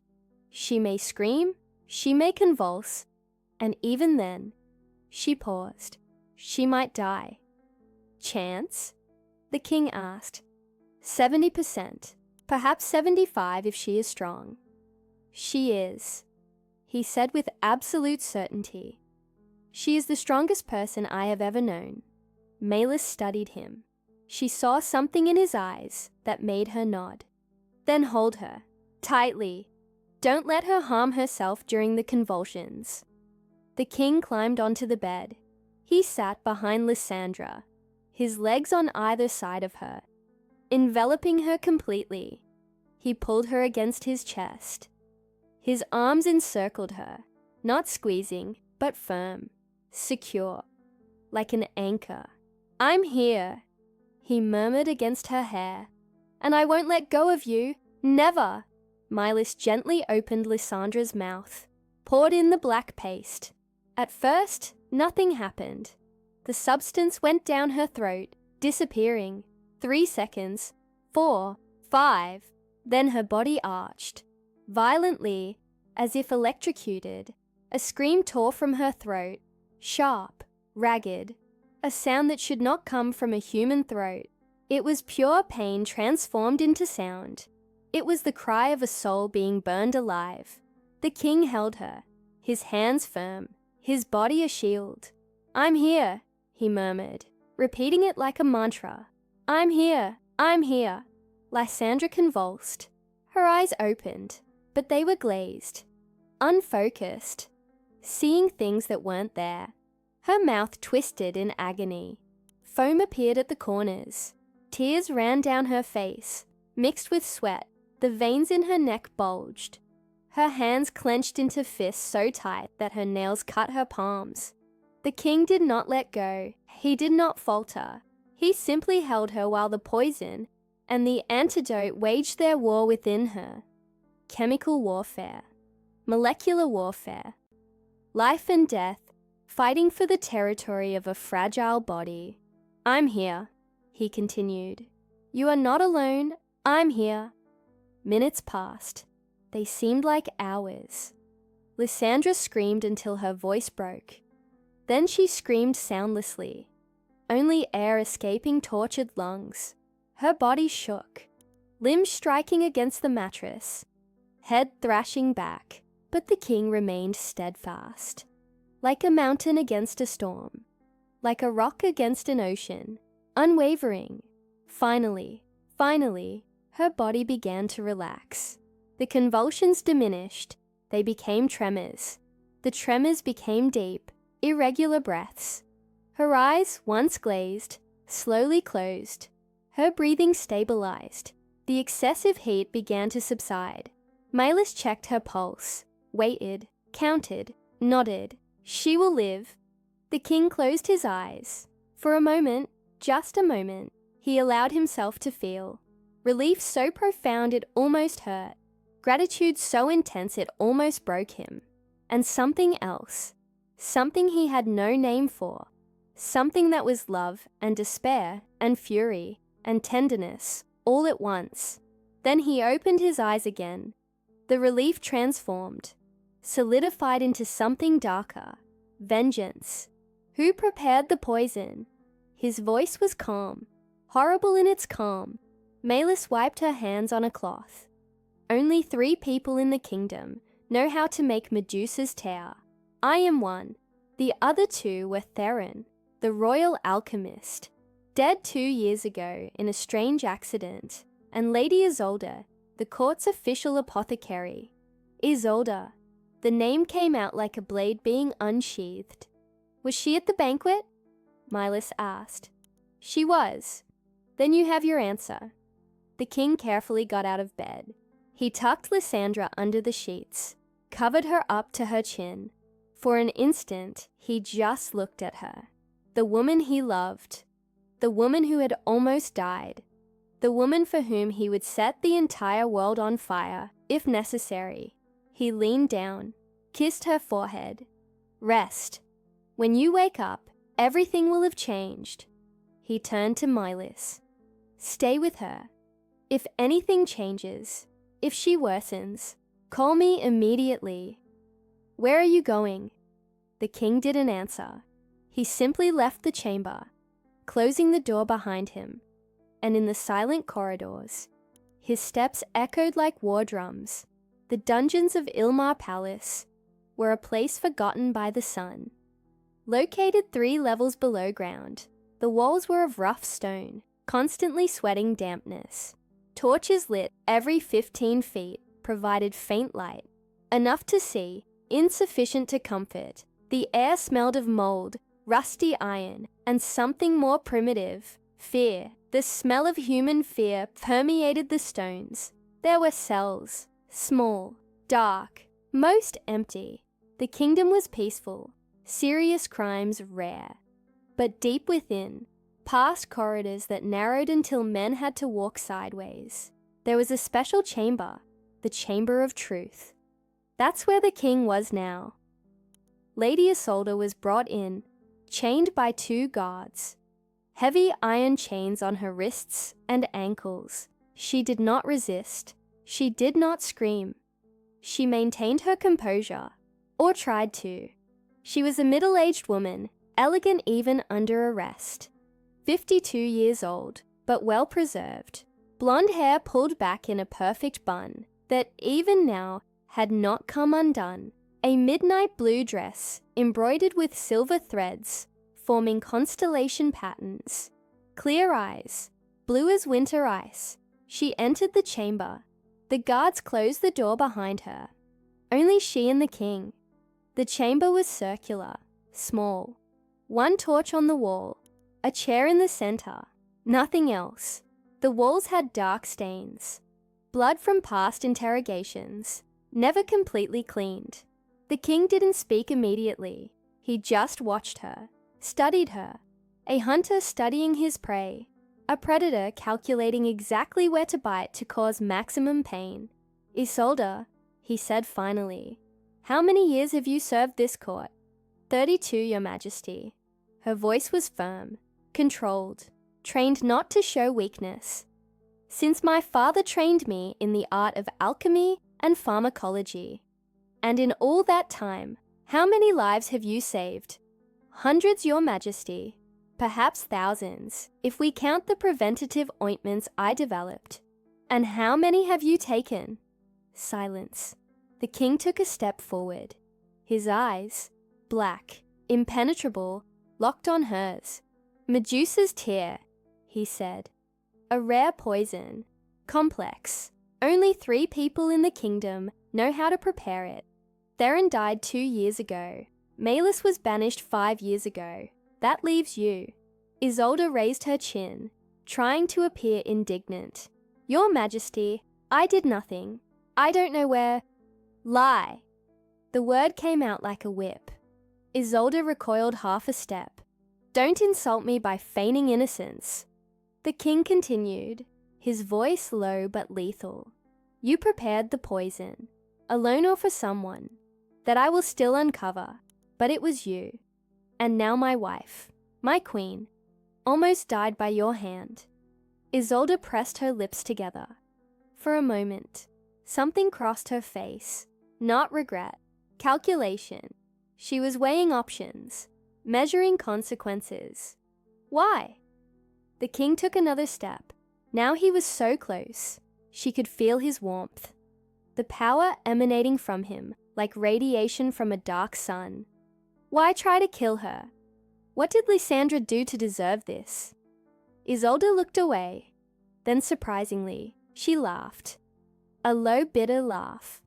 She may scream, she may convulse, and even then, she paused. She might die. Chance? The king asked. 70%, perhaps 75 if she is strong. She is, he said with absolute certainty. She is the strongest person I have ever known. Malis studied him. She saw something in his eyes that made her nod. Then hold her, tightly. Don't let her harm herself during the convulsions. The king climbed onto the bed. He sat behind Lysandra, his legs on either side of her, enveloping her completely. He pulled her against his chest. His arms encircled her, not squeezing, but firm, secure, like an anchor. I'm here, he murmured against her hair, and I won't let go of you, never. Milas gently opened Lysandra's mouth, poured in the black paste. At first, nothing happened. The substance went down her throat, disappearing. 3 seconds, 4, 5, then her body arched. Violently, as if electrocuted, a scream tore from her throat, sharp, ragged, a sound that should not come from a human throat. It was pure pain transformed into sound. It was the cry of a soul being burned alive. The king held her, his hands firm, his body a shield. I'm here, he murmured, repeating it like a mantra. I'm here, I'm here. Lysandra convulsed. Her eyes opened, but they were glazed, unfocused, seeing things that weren't there. Her mouth twisted in agony. Foam appeared at the corners. Tears ran down her face, mixed with sweat. The veins in her neck bulged. Her hands clenched into fists so tight that her nails cut her palms. The king did not let go. He did not falter. He simply held her while the poison and the antidote waged their war within her. Chemical warfare, molecular warfare, life and death, fighting for the territory of a fragile body. I'm here, he continued. You are not alone. I'm here. Minutes passed. They seemed like hours. Lysandra screamed until her voice broke. Then she screamed soundlessly, only air escaping tortured lungs. Her body shook, limbs striking against the mattress, head thrashing back, but the king remained steadfast, like a mountain against a storm, like a rock against an ocean, unwavering. Finally, her body began to relax. The convulsions diminished. They became tremors. The tremors became deep, irregular breaths. Her eyes, once glazed, slowly closed. Her breathing stabilized. The excessive heat began to subside. Malis checked her pulse, waited, counted, nodded. She will live. The king closed his eyes. For a moment, just a moment, he allowed himself to feel. Relief so profound it almost hurt. Gratitude so intense it almost broke him. And something else. Something he had no name for. Something that was love and despair and fury and tenderness all at once. Then he opened his eyes again. The relief transformed, solidified into something darker. Vengeance. Who prepared the poison? His voice was calm, horrible in its calm. Malis wiped her hands on a cloth. Only 3 people in the kingdom know how to make Medusa's tear. I am one. The other 2 were Theron, the royal alchemist, dead 2 years ago in a strange accident, and Lady Isolde, the court's official apothecary. Isolde. The name came out like a blade being unsheathed. Was she at the banquet? Milas asked. She was. Then you have your answer. The king carefully got out of bed. He tucked Lysandra under the sheets, covered her up to her chin. For an instant, he just looked at her. The woman he loved. the woman who had almost died, the woman for whom he would set the entire world on fire, if necessary. He leaned down, kissed her forehead. Rest. When you wake up, everything will have changed. He turned to Mylis. Stay with her. If anything changes, if she worsens, call me immediately. Where are you going? The king didn't answer. He simply left the chamber, closing the door behind him, and in the silent corridors, his steps echoed like war drums. The dungeons of Ilmar Palace were a place forgotten by the sun. Located 3 levels below ground, the walls were of rough stone, constantly sweating dampness. Torches lit every 15 feet provided faint light, enough to see, insufficient to comfort. The air smelled of mold, rusty iron, and something more primitive, fear. The smell of human fear permeated the stones. There were cells, small, dark, most empty. The kingdom was peaceful, serious crimes rare. But deep within, past corridors that narrowed until men had to walk sideways, there was a special chamber, the Chamber of Truth. That's where the king was now. Lady Isolde was brought in, chained by 2 guards. Heavy iron chains on her wrists and ankles. She did not resist. She did not scream. She maintained her composure, or tried to. She was a middle-aged woman, elegant even under arrest. 52 years old, but well preserved. Blonde hair pulled back in a perfect bun that even now had not come undone. A midnight blue dress embroidered with silver threads, forming constellation patterns. Clear eyes, blue as winter ice. She entered the chamber. The guards closed the door behind her. Only she and the king. The chamber was circular, small. 1 torch on the wall, a chair in the center, nothing else. The walls had dark stains, blood from past interrogations, never completely cleaned. The king didn't speak immediately. He just watched her, studied her, a hunter studying his prey, a predator calculating exactly where to bite to cause maximum pain. Isolde, he said finally, how many years have you served this court? 32, Your Majesty. Her voice was firm, controlled, trained not to show weakness. Since my father trained me in the art of alchemy and pharmacology. And in all that time, how many lives have you saved? Hundreds, Your Majesty. Perhaps thousands, if we count the preventative ointments I developed. And how many have you taken? Silence. The king took a step forward. His eyes, black, impenetrable, locked on hers. Medusa's tear, he said. A rare poison. Complex. Only 3 people in the kingdom know how to prepare it. Theron died 2 years ago. Mylis was banished 5 years ago. That leaves you. Isolde raised her chin, trying to appear indignant. Your Majesty, I did nothing. I don't know where... Lie. The word came out like a whip. Isolde recoiled half a step. Don't insult me by feigning innocence. The king continued, his voice low but lethal. You prepared the poison, alone or for someone, that I will still uncover, but it was you. And now my wife, my queen, almost died by your hand. Isolde pressed her lips together. For a moment, something crossed her face. Not regret, calculation. She was weighing options, measuring consequences. Why? The king took another step. Now he was so close. She could feel his warmth. The power emanating from him, like radiation from a dark sun. Why try to kill her? What did Lysandra do to deserve this? Isolde looked away. Then surprisingly, she laughed. A low, bitter laugh.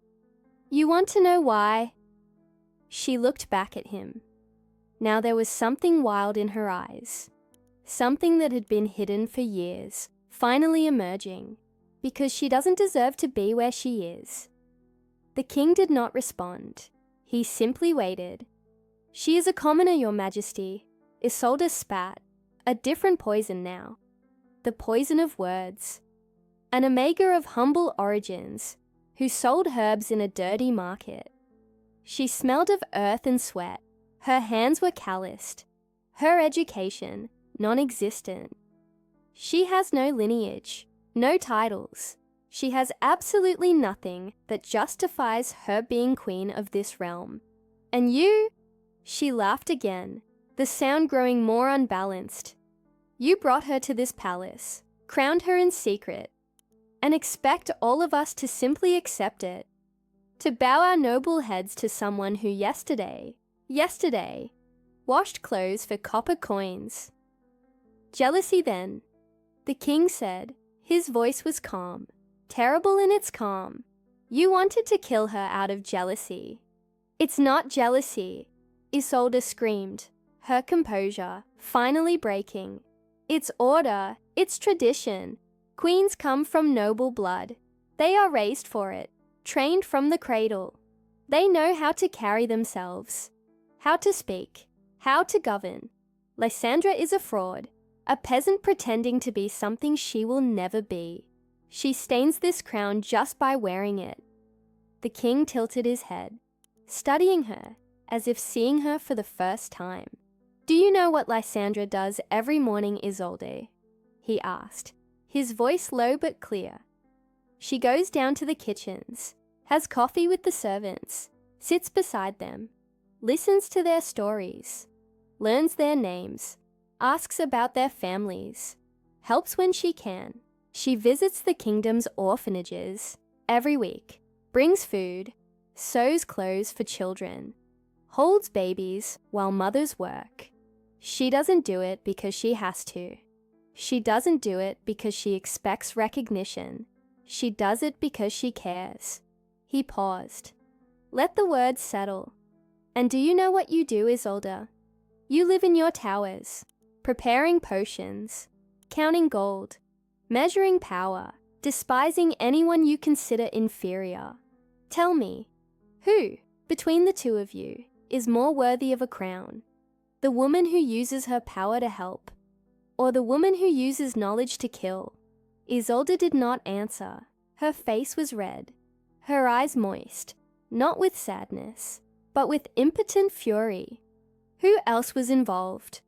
You want to know why? She looked back at him. Now there was something wild in her eyes. Something that had been hidden for years, finally emerging. Because she doesn't deserve to be where she is. The king did not respond. He simply waited. She is a commoner, Your Majesty. Isolde spat. A different poison now. The poison of words. An omega of humble origins, who sold herbs in a dirty market. She smelled of earth and sweat. Her hands were calloused. Her education, non-existent. She has no lineage, no titles. She has absolutely nothing that justifies her being queen of this realm. And you? She laughed again, the sound growing more unbalanced. You brought her to this palace, crowned her in secret, and expect all of us to simply accept it. To bow our noble heads to someone who yesterday, washed clothes for copper coins. Jealousy then, the king said. His voice was calm, terrible in its calm. You wanted to kill her out of jealousy. It's not jealousy, Isolde screamed, her composure finally breaking. It's order, it's tradition. Queens come from noble blood. They are raised for it, trained from the cradle. They know how to carry themselves, how to speak, how to govern. Lysandra is a fraud, a peasant pretending to be something she will never be. She stains this crown just by wearing it. The king tilted his head, studying her as if seeing her for the first time. Do you know what Lysandra does every morning, Isolde? He asked, his voice low but clear. She goes down to the kitchens, has coffee with the servants, sits beside them, listens to their stories, learns their names, asks about their families, helps when she can. She visits the kingdom's orphanages every week, brings food, sews clothes for children, holds babies while mothers work. She doesn't do it because she has to. She doesn't do it because she expects recognition. She does it because she cares. He paused. Let the words settle. And do you know what you do, Isolde? You live in your towers, preparing potions, counting gold, measuring power, despising anyone you consider inferior. Tell me, who, between the two of you, is more worthy of a crown? The woman who uses her power to help, or the woman who uses knowledge to kill? Isolde did not answer. Her face was red, her eyes moist, not with sadness, but with impotent fury. Who else was involved?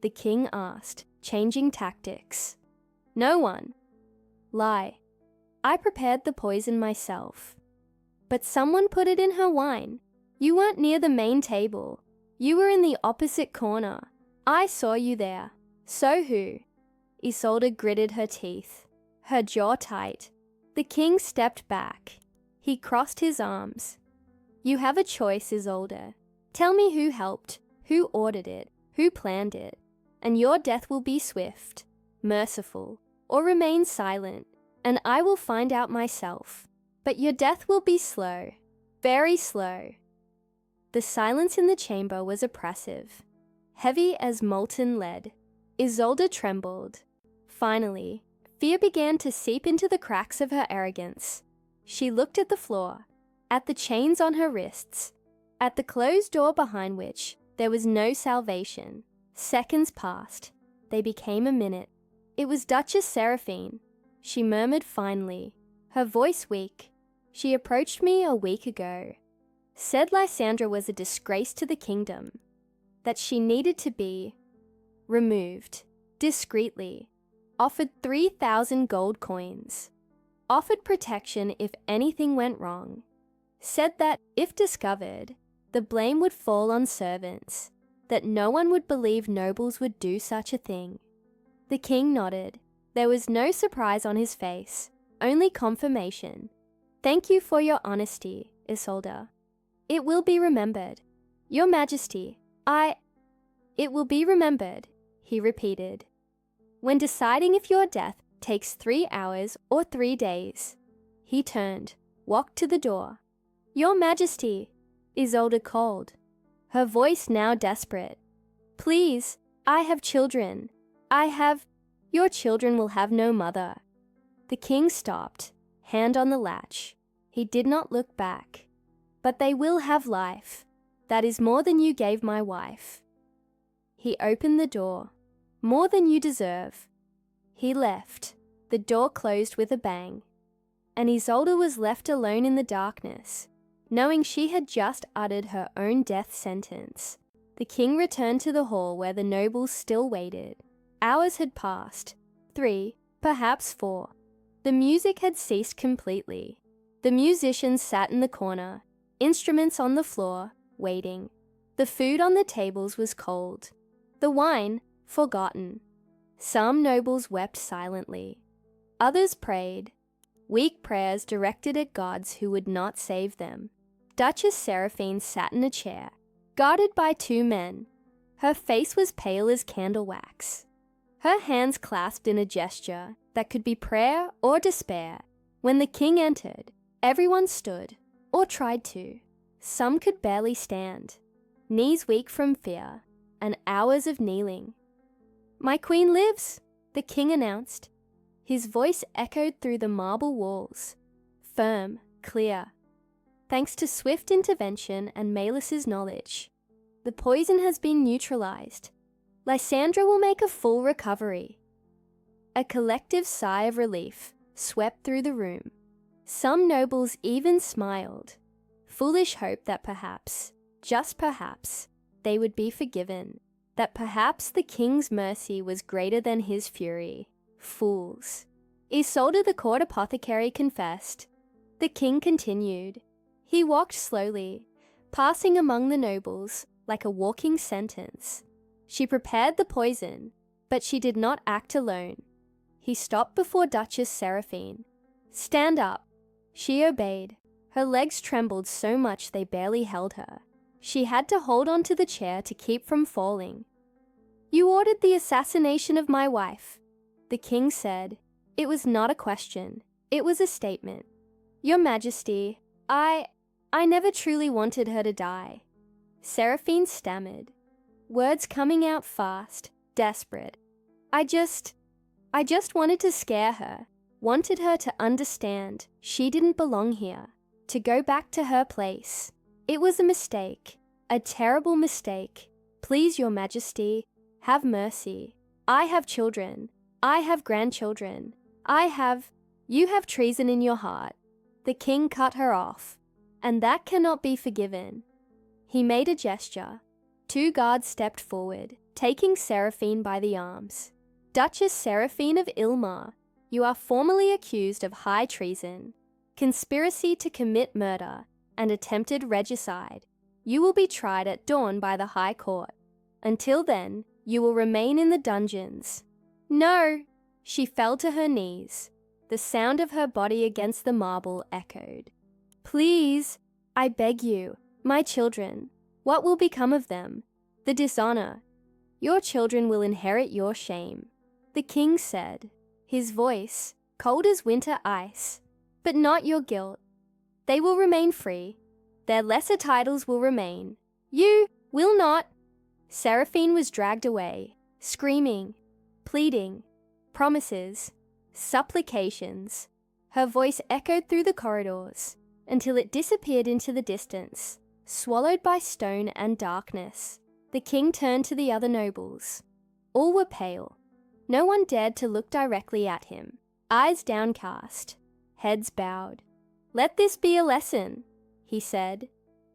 The king asked, changing tactics. No one. Lie. I prepared the poison myself. But someone put it in her wine. You weren't near the main table. You were in the opposite corner. I saw you there. So who? Isolde gritted her teeth, her jaw tight. The king stepped back. He crossed his arms. You have a choice, Isolde. Tell me who helped, who ordered it, who planned it, and your death will be swift, merciful, or remain silent, and I will find out myself. But your death will be slow, very slow. The silence in the chamber was oppressive, heavy as molten lead. Isolde trembled. Finally, fear began to seep into the cracks of her arrogance. She looked at the floor, at the chains on her wrists, at the closed door behind which there was no salvation. Seconds passed. They became a minute. It was Duchess Seraphine. She murmured finally, her voice weak. She approached me a week ago. Said Lysandra was a disgrace to the kingdom, that she needed to be removed, discreetly, offered 3,000 gold coins, offered protection if anything went wrong, said that, if discovered, the blame would fall on servants, that no one would believe nobles would do such a thing. The king nodded. There was no surprise on his face, only confirmation. Thank you for your honesty, Isolde. It will be remembered. Your Majesty, It will be remembered, he repeated. When deciding if your death takes 3 hours or 3 days. He turned, walked to the door. Your Majesty, Isolde called, her voice now desperate. Please, I have children. Your children will have no mother. The king stopped, hand on the latch. He did not look back. But they will have life. That is more than you gave my wife. He opened the door. more than you deserve." He left. The door closed with a bang, and Isolde was left alone in the darkness, knowing she had just uttered her own death sentence. The king returned to the hall where the nobles still waited. Hours had passed, 3, perhaps 4. The music had ceased completely. The musicians sat in the corner, instruments on the floor, waiting. The food on the tables was cold, the wine forgotten. Some nobles wept silently. Others prayed, weak prayers directed at gods who would not save them. Duchess Seraphine sat in a chair, guarded by 2 men. Her face was pale as candle wax. Her hands clasped in a gesture that could be prayer or despair. When the king entered, everyone stood, or tried to. Some could barely stand, knees weak from fear, and hours of kneeling. "My queen lives," the king announced. His voice echoed through the marble walls, firm, clear. Thanks to swift intervention and Melis's knowledge, the poison has been neutralized. Lysandra will make a full recovery. A collective sigh of relief swept through the room. Some nobles even smiled, foolish hope that perhaps, just perhaps, they would be forgiven, that perhaps the king's mercy was greater than his fury. Fools. Isolde the court apothecary confessed. The king continued. He walked slowly, passing among the nobles like a walking sentence. She prepared the poison, but she did not act alone. He stopped before Duchess Seraphine. "Stand up." She obeyed. Her legs trembled so much they barely held her. She had to hold on to the chair to keep from falling. "You ordered the assassination of my wife," the king said. It was not a question. It was a statement. "Your Majesty, I never truly wanted her to die." Seraphine stammered, words coming out fast, desperate. I just wanted to scare her, wanted her to understand she didn't belong here, to go back to her place. It was a mistake, a terrible mistake. Please, Your Majesty, have mercy. I have children. I have grandchildren. You have treason in your heart." The king cut her off, and that cannot be forgiven. He made a gesture. 2 guards stepped forward, taking Seraphine by the arms. "Duchess Seraphine of Ilmar, you are formally accused of high treason, conspiracy to commit murder, and attempted regicide. You will be tried at dawn by the High Court. Until then, you will remain in the dungeons." "No!" She fell to her knees. The sound of her body against the marble echoed. "Please, I beg you, my children, what will become of them? The dishonor. Your children will inherit your shame," the king said, his voice cold as winter ice. "But not your guilt. They will remain free. Their lesser titles will remain. You will not." Seraphine was dragged away, screaming, pleading, promises, supplications. Her voice echoed through the corridors until it disappeared into the distance, swallowed by stone and darkness. The king turned to the other nobles. All were pale. No one dared to look directly at him, eyes downcast, heads bowed. "Let this be a lesson," he said,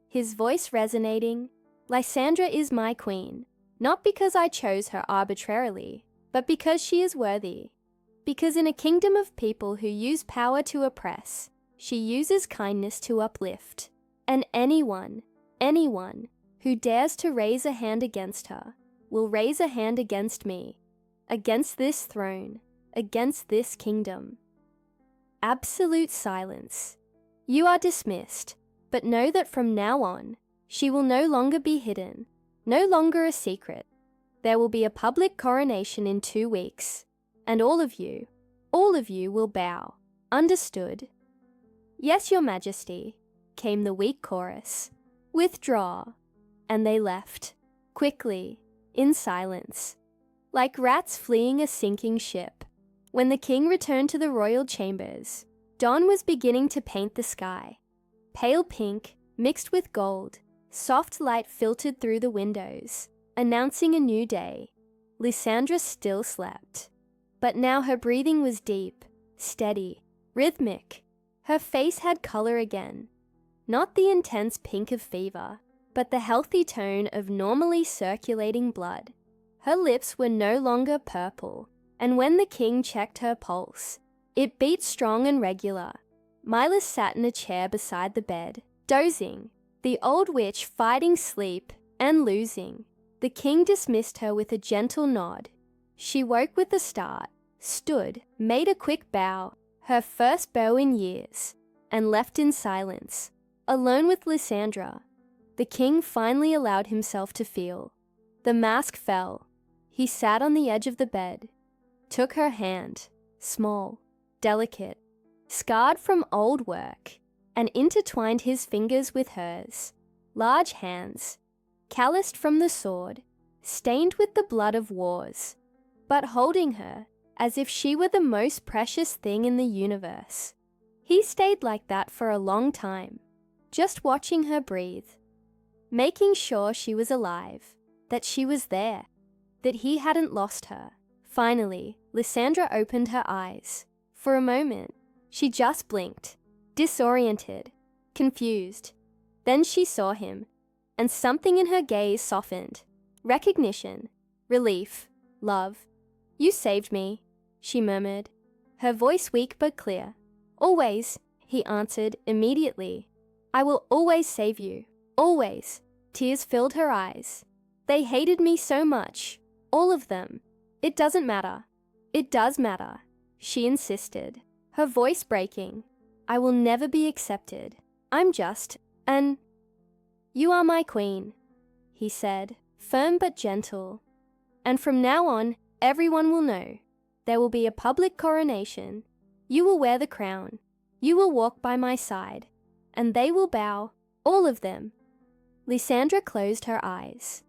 his voice resonating. "Lysandra is my queen, not because I chose her arbitrarily, but because she is worthy. Because in a kingdom of people who use power to oppress, she uses kindness to uplift. And anyone who dares to raise a hand against her will raise a hand against me, against this throne, against this kingdom." Absolute silence. "You are dismissed, but know that from now on, she will no longer be hidden, no longer a secret. There will be a public coronation in 2 weeks, and all of you will bow. Understood?" "Yes, Your Majesty," came the weak chorus. "Withdraw." And they left, quickly, in silence, like rats fleeing a sinking ship. When the king returned to the royal chambers, dawn was beginning to paint the sky. Pale pink, mixed with gold, soft light filtered through the windows, announcing a new day. Lysandra still slept. But now her breathing was deep, steady, rhythmic. Her face had color again. Not the intense pink of fever, but the healthy tone of normally circulating blood. Her lips were no longer purple, and when the king checked her pulse, it beat strong and regular. Milas sat in a chair beside the bed, dozing, the old witch fighting sleep and losing. The king dismissed her with a gentle nod. She woke with a start, stood, made a quick bow, her first bow in years, and left in silence, alone with Lysandra. The king finally allowed himself to feel. The mask fell. He sat on the edge of the bed, took her hand, small, delicate, scarred from old work, and intertwined his fingers with hers. Large hands, calloused from the sword, stained with the blood of wars, but holding her as if she were the most precious thing in the universe. He stayed like that for a long time, just watching her breathe, making sure she was alive, that she was there, that he hadn't lost her. Finally, Lysandra opened her eyes. For a moment, she just blinked, disoriented, confused. Then she saw him, and something in her gaze softened. Recognition, relief, love. "You saved me," she murmured, her voice weak but clear. "Always," he answered immediately. "I will always save you, always." Tears filled her eyes. "They hated me so much, all of them. It doesn't matter." "It does matter," she insisted, her voice breaking. "I will never be accepted. I'm just an—" "You are my queen," he said, firm but gentle. "And from now on, everyone will know. There will be a public coronation. You will wear the crown. You will walk by my side. And they will bow, all of them." Lysandra closed her eyes.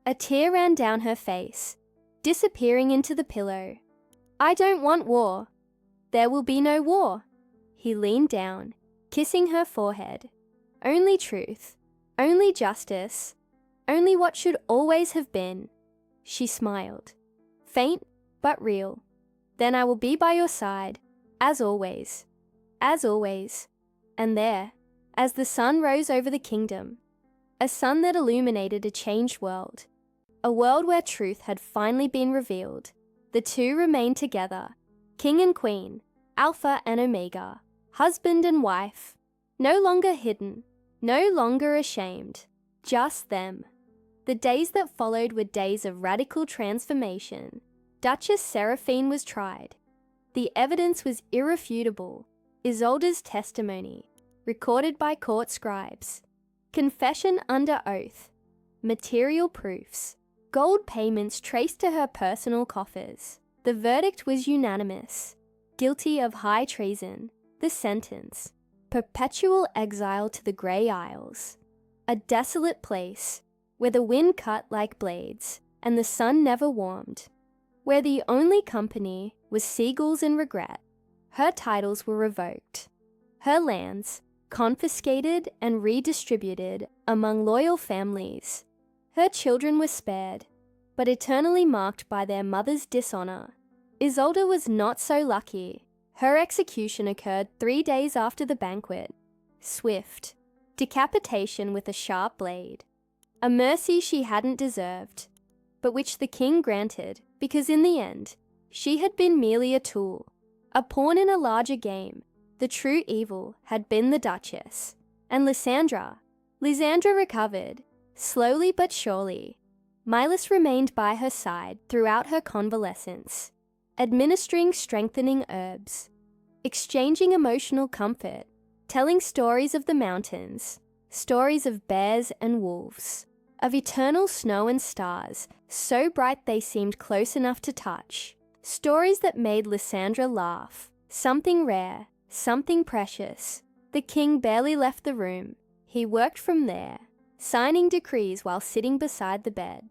A tear ran down her face, disappearing into the pillow. "I don't want war." "There will be no war." He leaned down, kissing her forehead. "Only truth, only justice, only what should always have been." She smiled, faint but real. "Then I will be by your side, as always, as always." And there, as the sun rose over the kingdom, a sun that illuminated a changed world, a world where truth had finally been revealed, the two remained together, king and queen, Alpha and Omega, husband and wife, no longer hidden, no longer ashamed, just them. The days that followed were days of radical transformation. Duchess Seraphine was tried. The evidence was irrefutable. Isolde's testimony, recorded by court scribes. Confession under oath. Material proofs. Gold payments traced to her personal coffers. The verdict was unanimous. Guilty of high treason. The sentence: perpetual exile to the Grey Isles. A desolate place, where the wind cut like blades, and the sun never warmed. Where the only company was seagulls and regret. Her titles were revoked. Her lands confiscated and redistributed among loyal families. Her children were spared, but eternally marked by their mother's dishonor. Isolde was not so lucky. Her execution occurred 3 days after the banquet. Swift. Decapitation with a sharp blade. A mercy she hadn't deserved, but which the king granted, because in the end, she had been merely a tool, a pawn in a larger game. The true evil had been the Duchess. And Lysandra recovered, slowly but surely. Milas remained by her side throughout her convalescence, administering strengthening herbs, exchanging emotional comfort, telling stories of the mountains, stories of bears and wolves, of eternal snow and stars, so bright they seemed close enough to touch, stories that made Lysandra laugh, something rare, something precious. The king barely left the room. He worked from there, signing decrees while sitting beside the bed,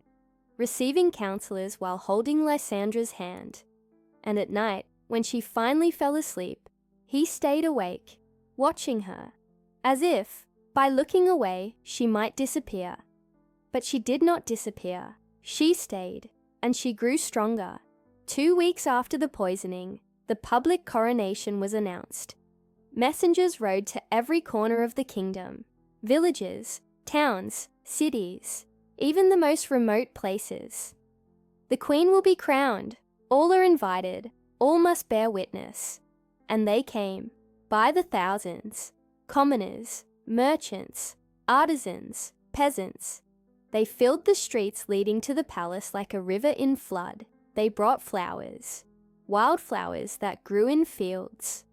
receiving counselors while holding Lysandra's hand. And at night, when she finally fell asleep, he stayed awake, watching her, as if, by looking away, she might disappear. But she did not disappear. She stayed, and she grew stronger. 2 weeks after the poisoning, the public coronation was announced. Messengers rode to every corner of the kingdom, villages, towns, cities, even the most remote places. The queen will be crowned. All are invited. All must bear witness. And they came, by the thousands, commoners, merchants, artisans, peasants. They filled the streets leading to the palace like a river in flood. They brought flowers, wildflowers that grew in fields,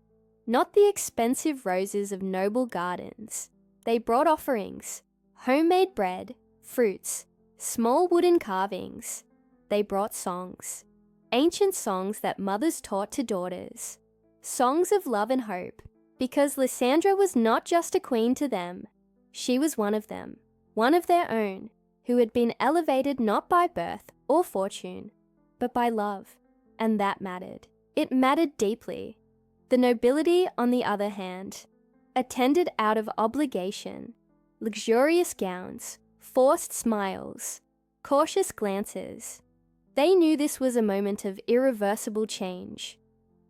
not the expensive roses of noble gardens. They brought offerings, homemade bread, fruits, small wooden carvings. They brought songs, ancient songs that mothers taught to daughters, songs of love and hope, because Lysandra was not just a queen to them. She was one of them, one of their own, who had been elevated not by birth or fortune, but by love, and that mattered. It mattered deeply. The nobility, on the other hand, attended out of obligation, luxurious gowns, forced smiles, cautious glances. They knew this was a moment of irreversible change.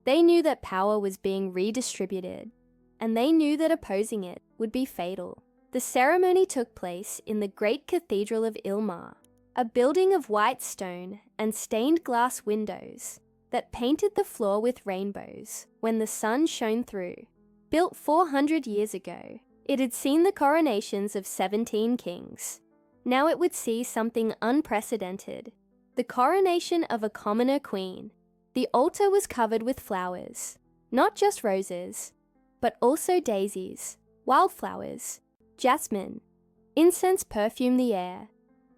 They knew that power was being redistributed, and they knew that opposing it would be fatal. The ceremony took place in the great cathedral of Ilmar, a building of white stone and stained glass windows that painted the floor with rainbows when the sun shone through. Built 400 years ago, it had seen the coronations of 17 kings. Now it would see something unprecedented, the coronation of a commoner queen. The altar was covered with flowers, not just roses, but also daisies, wildflowers, jasmine. Incense perfumed the air,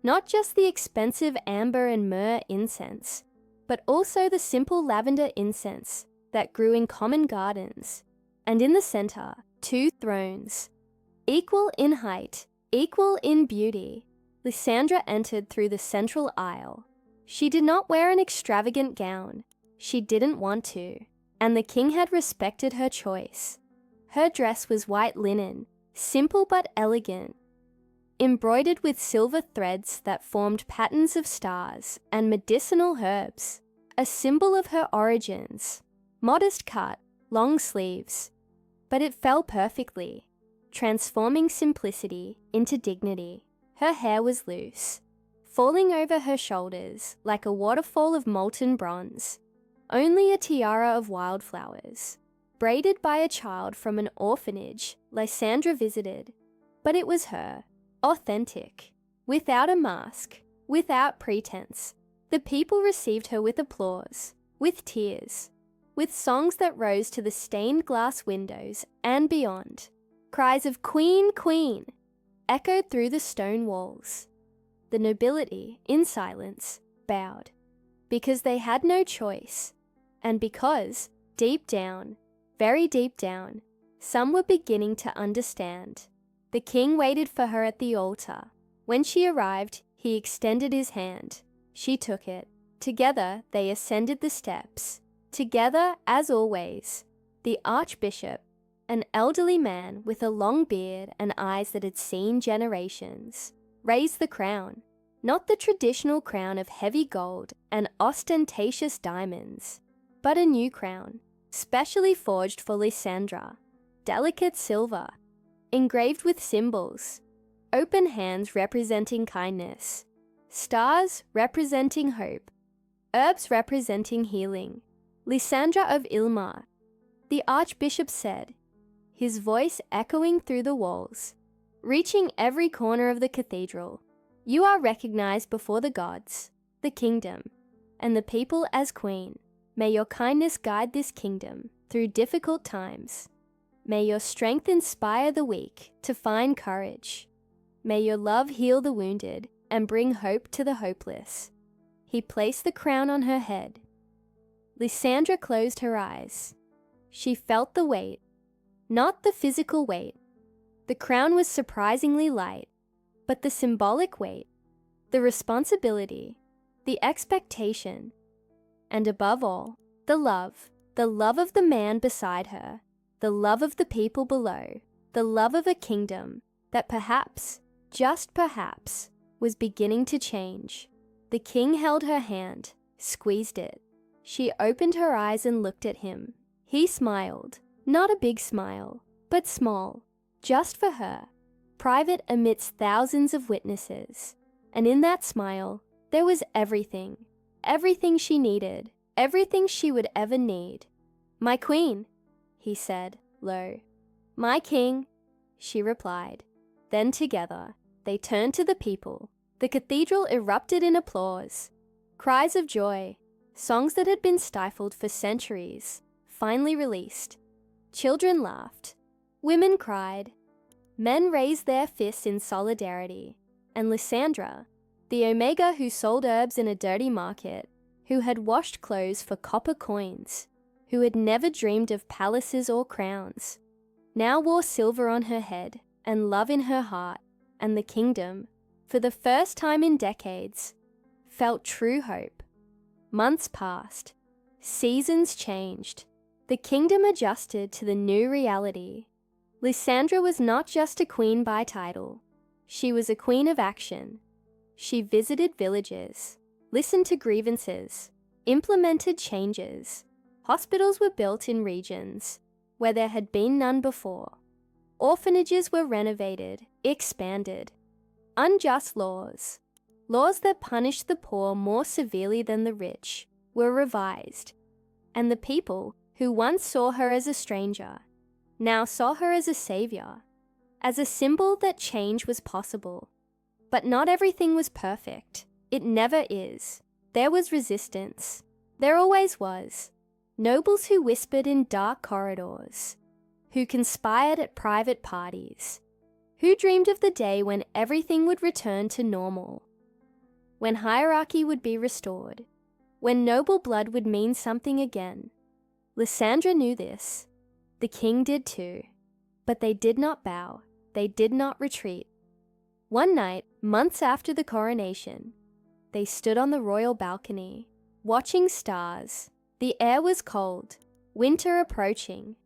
not just the expensive amber and myrrh incense, but also the simple lavender incense that grew in common gardens. And in the center, 2 thrones, equal in height, equal in beauty. Lysandra entered through the central aisle. She did not wear an extravagant gown. She didn't want to, and the king had respected her choice. Her dress was white linen, simple but elegant, embroidered with silver threads that formed patterns of stars and medicinal herbs, a symbol of her origins. Modest cut, long sleeves, but it fell perfectly, transforming simplicity into dignity. Her hair was loose, falling over her shoulders like a waterfall of molten bronze. Only a tiara of wildflowers, braided by a child from an orphanage Lysandra visited. But it was her, authentic, without a mask, without pretense. The people received her with applause, with tears, with songs that rose to the stained glass windows and beyond. Cries of "Queen, Queen!" echoed through the stone walls. The nobility, in silence, bowed, because they had no choice, and because, deep down, very deep down, some were beginning to understand. The king waited for her at the altar. When she arrived, he extended his hand. She took it. Together, they ascended the steps. Together, as always, the archbishop, an elderly man with a long beard and eyes that had seen generations, raised the crown. Not the traditional crown of heavy gold and ostentatious diamonds, but a new crown, specially forged for Lysandra, delicate silver, engraved with symbols, open hands representing kindness, stars representing hope, herbs representing healing. Lysandra of Ilmar, the archbishop said, his voice echoing through the walls, reaching every corner of the cathedral. You are recognized before the gods, the kingdom, and the people as queen. May your kindness guide this kingdom through difficult times. May your strength inspire the weak to find courage. May your love heal the wounded and bring hope to the hopeless. He placed the crown on her head. Lysandra closed her eyes. She felt the weight, not the physical weight. The crown was surprisingly light, but the symbolic weight, the responsibility, the expectation, and above all, the love of the man beside her, the love of the people below, the love of a kingdom that perhaps, just perhaps, was beginning to change. The king held her hand, squeezed it. She opened her eyes and looked at him. He smiled, not a big smile, but small, just for her, private amidst thousands of witnesses. And in that smile, there was everything, everything she needed, everything she would ever need. "My queen," he said, low. "My king," she replied. Then together, they turned to the people. The cathedral erupted in applause. Cries of joy, songs that had been stifled for centuries, finally released. Children laughed. Women cried. Men raised their fists in solidarity. And Lysandra, the Omega who sold herbs in a dirty market, who had washed clothes for copper coins, who had never dreamed of palaces or crowns, now wore silver on her head and love in her heart, and the kingdom, for the first time in decades, felt true hope. Months passed. Seasons changed. The kingdom adjusted to the new reality. Lysandra was not just a queen by title. She was a queen of action. She visited villages, listened to grievances, implemented changes. Hospitals were built in regions where there had been none before. Orphanages were renovated, expanded. Unjust laws, laws that punished the poor more severely than the rich, were revised. And the people who once saw her as a stranger now saw her as a savior, as a symbol that change was possible. But not everything was perfect. It never is. There was resistance. There always was. Nobles who whispered in dark corridors, who conspired at private parties, who dreamed of the day when everything would return to normal, when hierarchy would be restored, when noble blood would mean something again. Lysandra knew this. The king did too. But they did not bow. They did not retreat. One night, months after the coronation, they stood on the royal balcony, watching stars. The air was cold, winter approaching,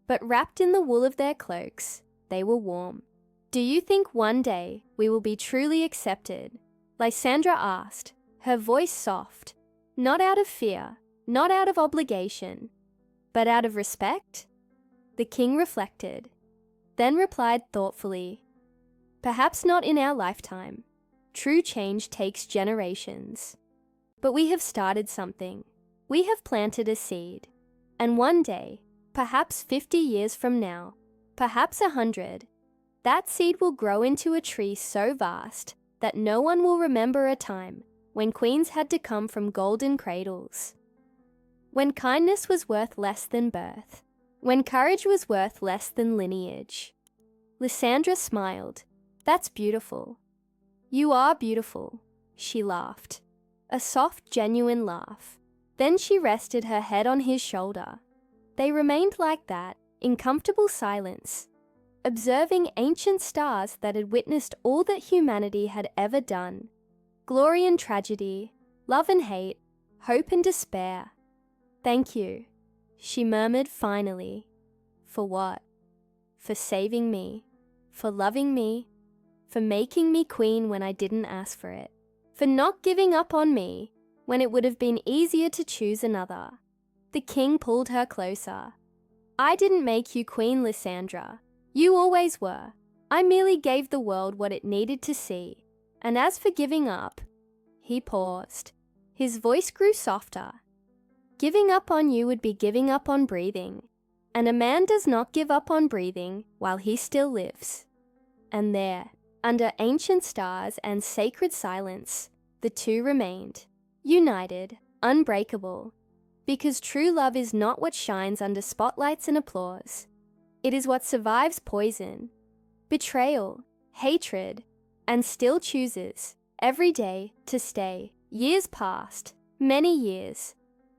but wrapped in the wool of their cloaks, they were warm. "Do you think one day we will be truly accepted?" Lysandra asked, her voice soft, not out of fear, not out of obligation, but out of respect. The king reflected, then replied thoughtfully, "Perhaps not in our lifetime. True change takes generations. But we have started something. We have planted a seed. And one day, perhaps 50 years from now, perhaps 100, that seed will grow into a tree so vast that no one will remember a time when queens had to come from golden cradles. When kindness was worth less than birth. When courage was worth less than lineage." Lysandra smiled. "That's beautiful." "You are beautiful," she laughed. A soft, genuine laugh. Then she rested her head on his shoulder. They remained like that, in comfortable silence, observing ancient stars that had witnessed all that humanity had ever done. Glory and tragedy, love and hate, hope and despair. "Thank you," she murmured finally. "For what?" "For saving me, for loving me, for making me queen when I didn't ask for it, for not giving up on me when it would have been easier to choose another." The king pulled her closer. "I didn't make you queen, Lysandra. You always were. I merely gave the world what it needed to see. And as for giving up," he paused. His voice grew softer. "Giving up on you would be giving up on breathing. And a man does not give up on breathing while he still lives." And there, under ancient stars and sacred silence, the two remained, united, unbreakable, because true love is not what shines under spotlights and applause. It is what survives poison, betrayal, hatred, and still chooses, every day, to stay. Years passed, many years.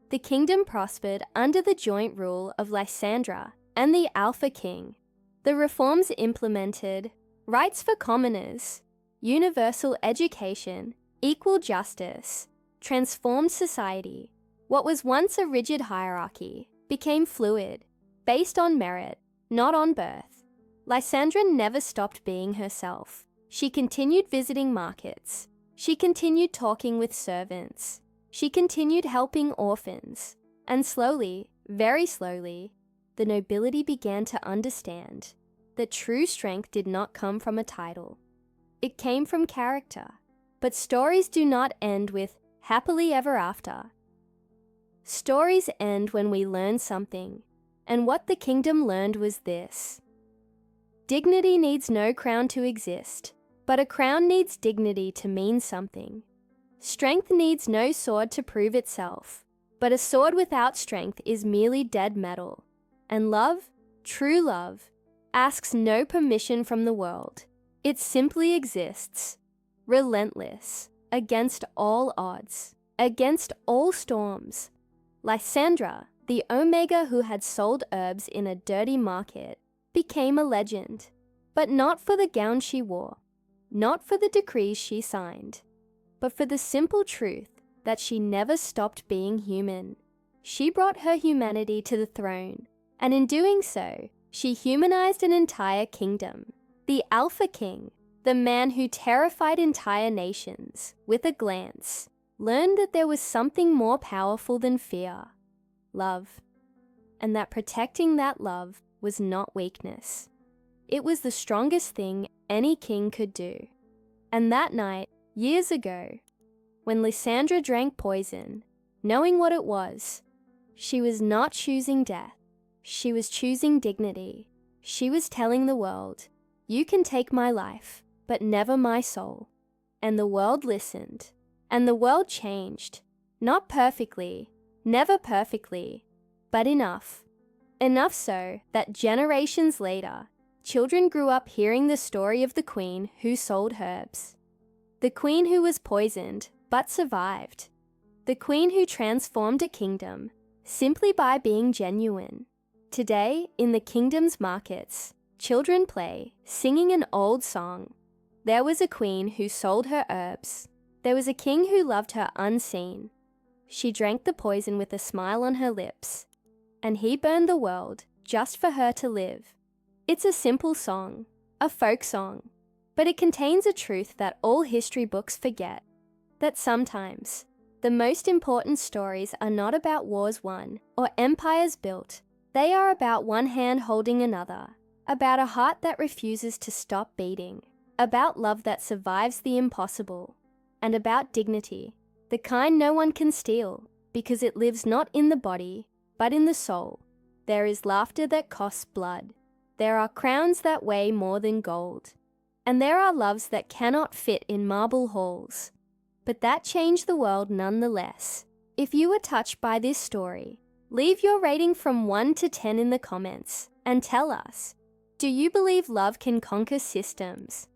The kingdom prospered under the joint rule of Lysandra and the Alpha King. The reforms implemented, rights for commoners, universal education, equal justice, transformed society. What was once a rigid hierarchy became fluid, based on merit, not on birth. Lysandra never stopped being herself. She continued visiting markets, She continued talking with servants. She continued helping orphans. And slowly, very slowly, the nobility began to understand that true strength did not come from a title. It came from character. But stories do not end with happily ever after. Stories end when we learn something, and what the kingdom learned was this. Dignity needs no crown to exist, but a crown needs dignity to mean something. Strength needs no sword to prove itself, but a sword without strength is merely dead metal. And love, true love, asks no permission from the world. It simply exists, relentless, against all odds, against all storms. Lysandra, the Omega who had sold herbs in a dirty market, became a legend, but not for the gown she wore, not for the decrees she signed, but for the simple truth that she never stopped being human. She brought her humanity to the throne, and in doing so, she humanized an entire kingdom. The Alpha King, the man who terrified entire nations with a glance, learned that there was something more powerful than fear, love, and that protecting that love was not weakness. It was the strongest thing any king could do. And that night, years ago, when Lysandra drank poison, knowing what it was, she was not choosing death. She was choosing dignity. She was telling the world, "You can take my life, but never my soul." And the world listened, and the world changed. Not perfectly, never perfectly, but enough. Enough so that generations later, children grew up hearing the story of the queen who sold herbs. The queen who was poisoned but survived. The queen who transformed a kingdom simply by being genuine. Today, in the kingdom's markets, children play, singing an old song. There was a queen who sold her herbs. There was a king who loved her unseen. She drank the poison with a smile on her lips, and he burned the world just for her to live. It's a simple song, a folk song, but it contains a truth that all history books forget, that sometimes the most important stories are not about wars won or empires built. They are about one hand holding another, about a heart that refuses to stop beating, about love that survives the impossible, and about dignity, the kind no one can steal, because it lives not in the body, but in the soul. There is laughter that costs blood. There are crowns that weigh more than gold. And there are loves that cannot fit in marble halls. But that changed the world nonetheless. If you were touched by this story, leave your rating from 1 to 10 in the comments and tell us, do you believe love can conquer systems?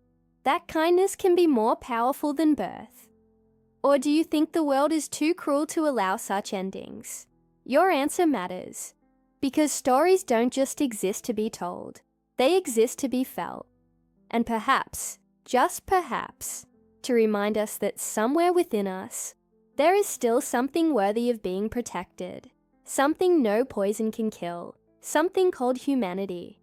That kindness can be more powerful than birth? Or do you think the world is too cruel to allow such endings? Your answer matters, because stories don't just exist to be told, they exist to be felt. And perhaps, just perhaps, to remind us that somewhere within us, there is still something worthy of being protected, something no poison can kill, something called humanity.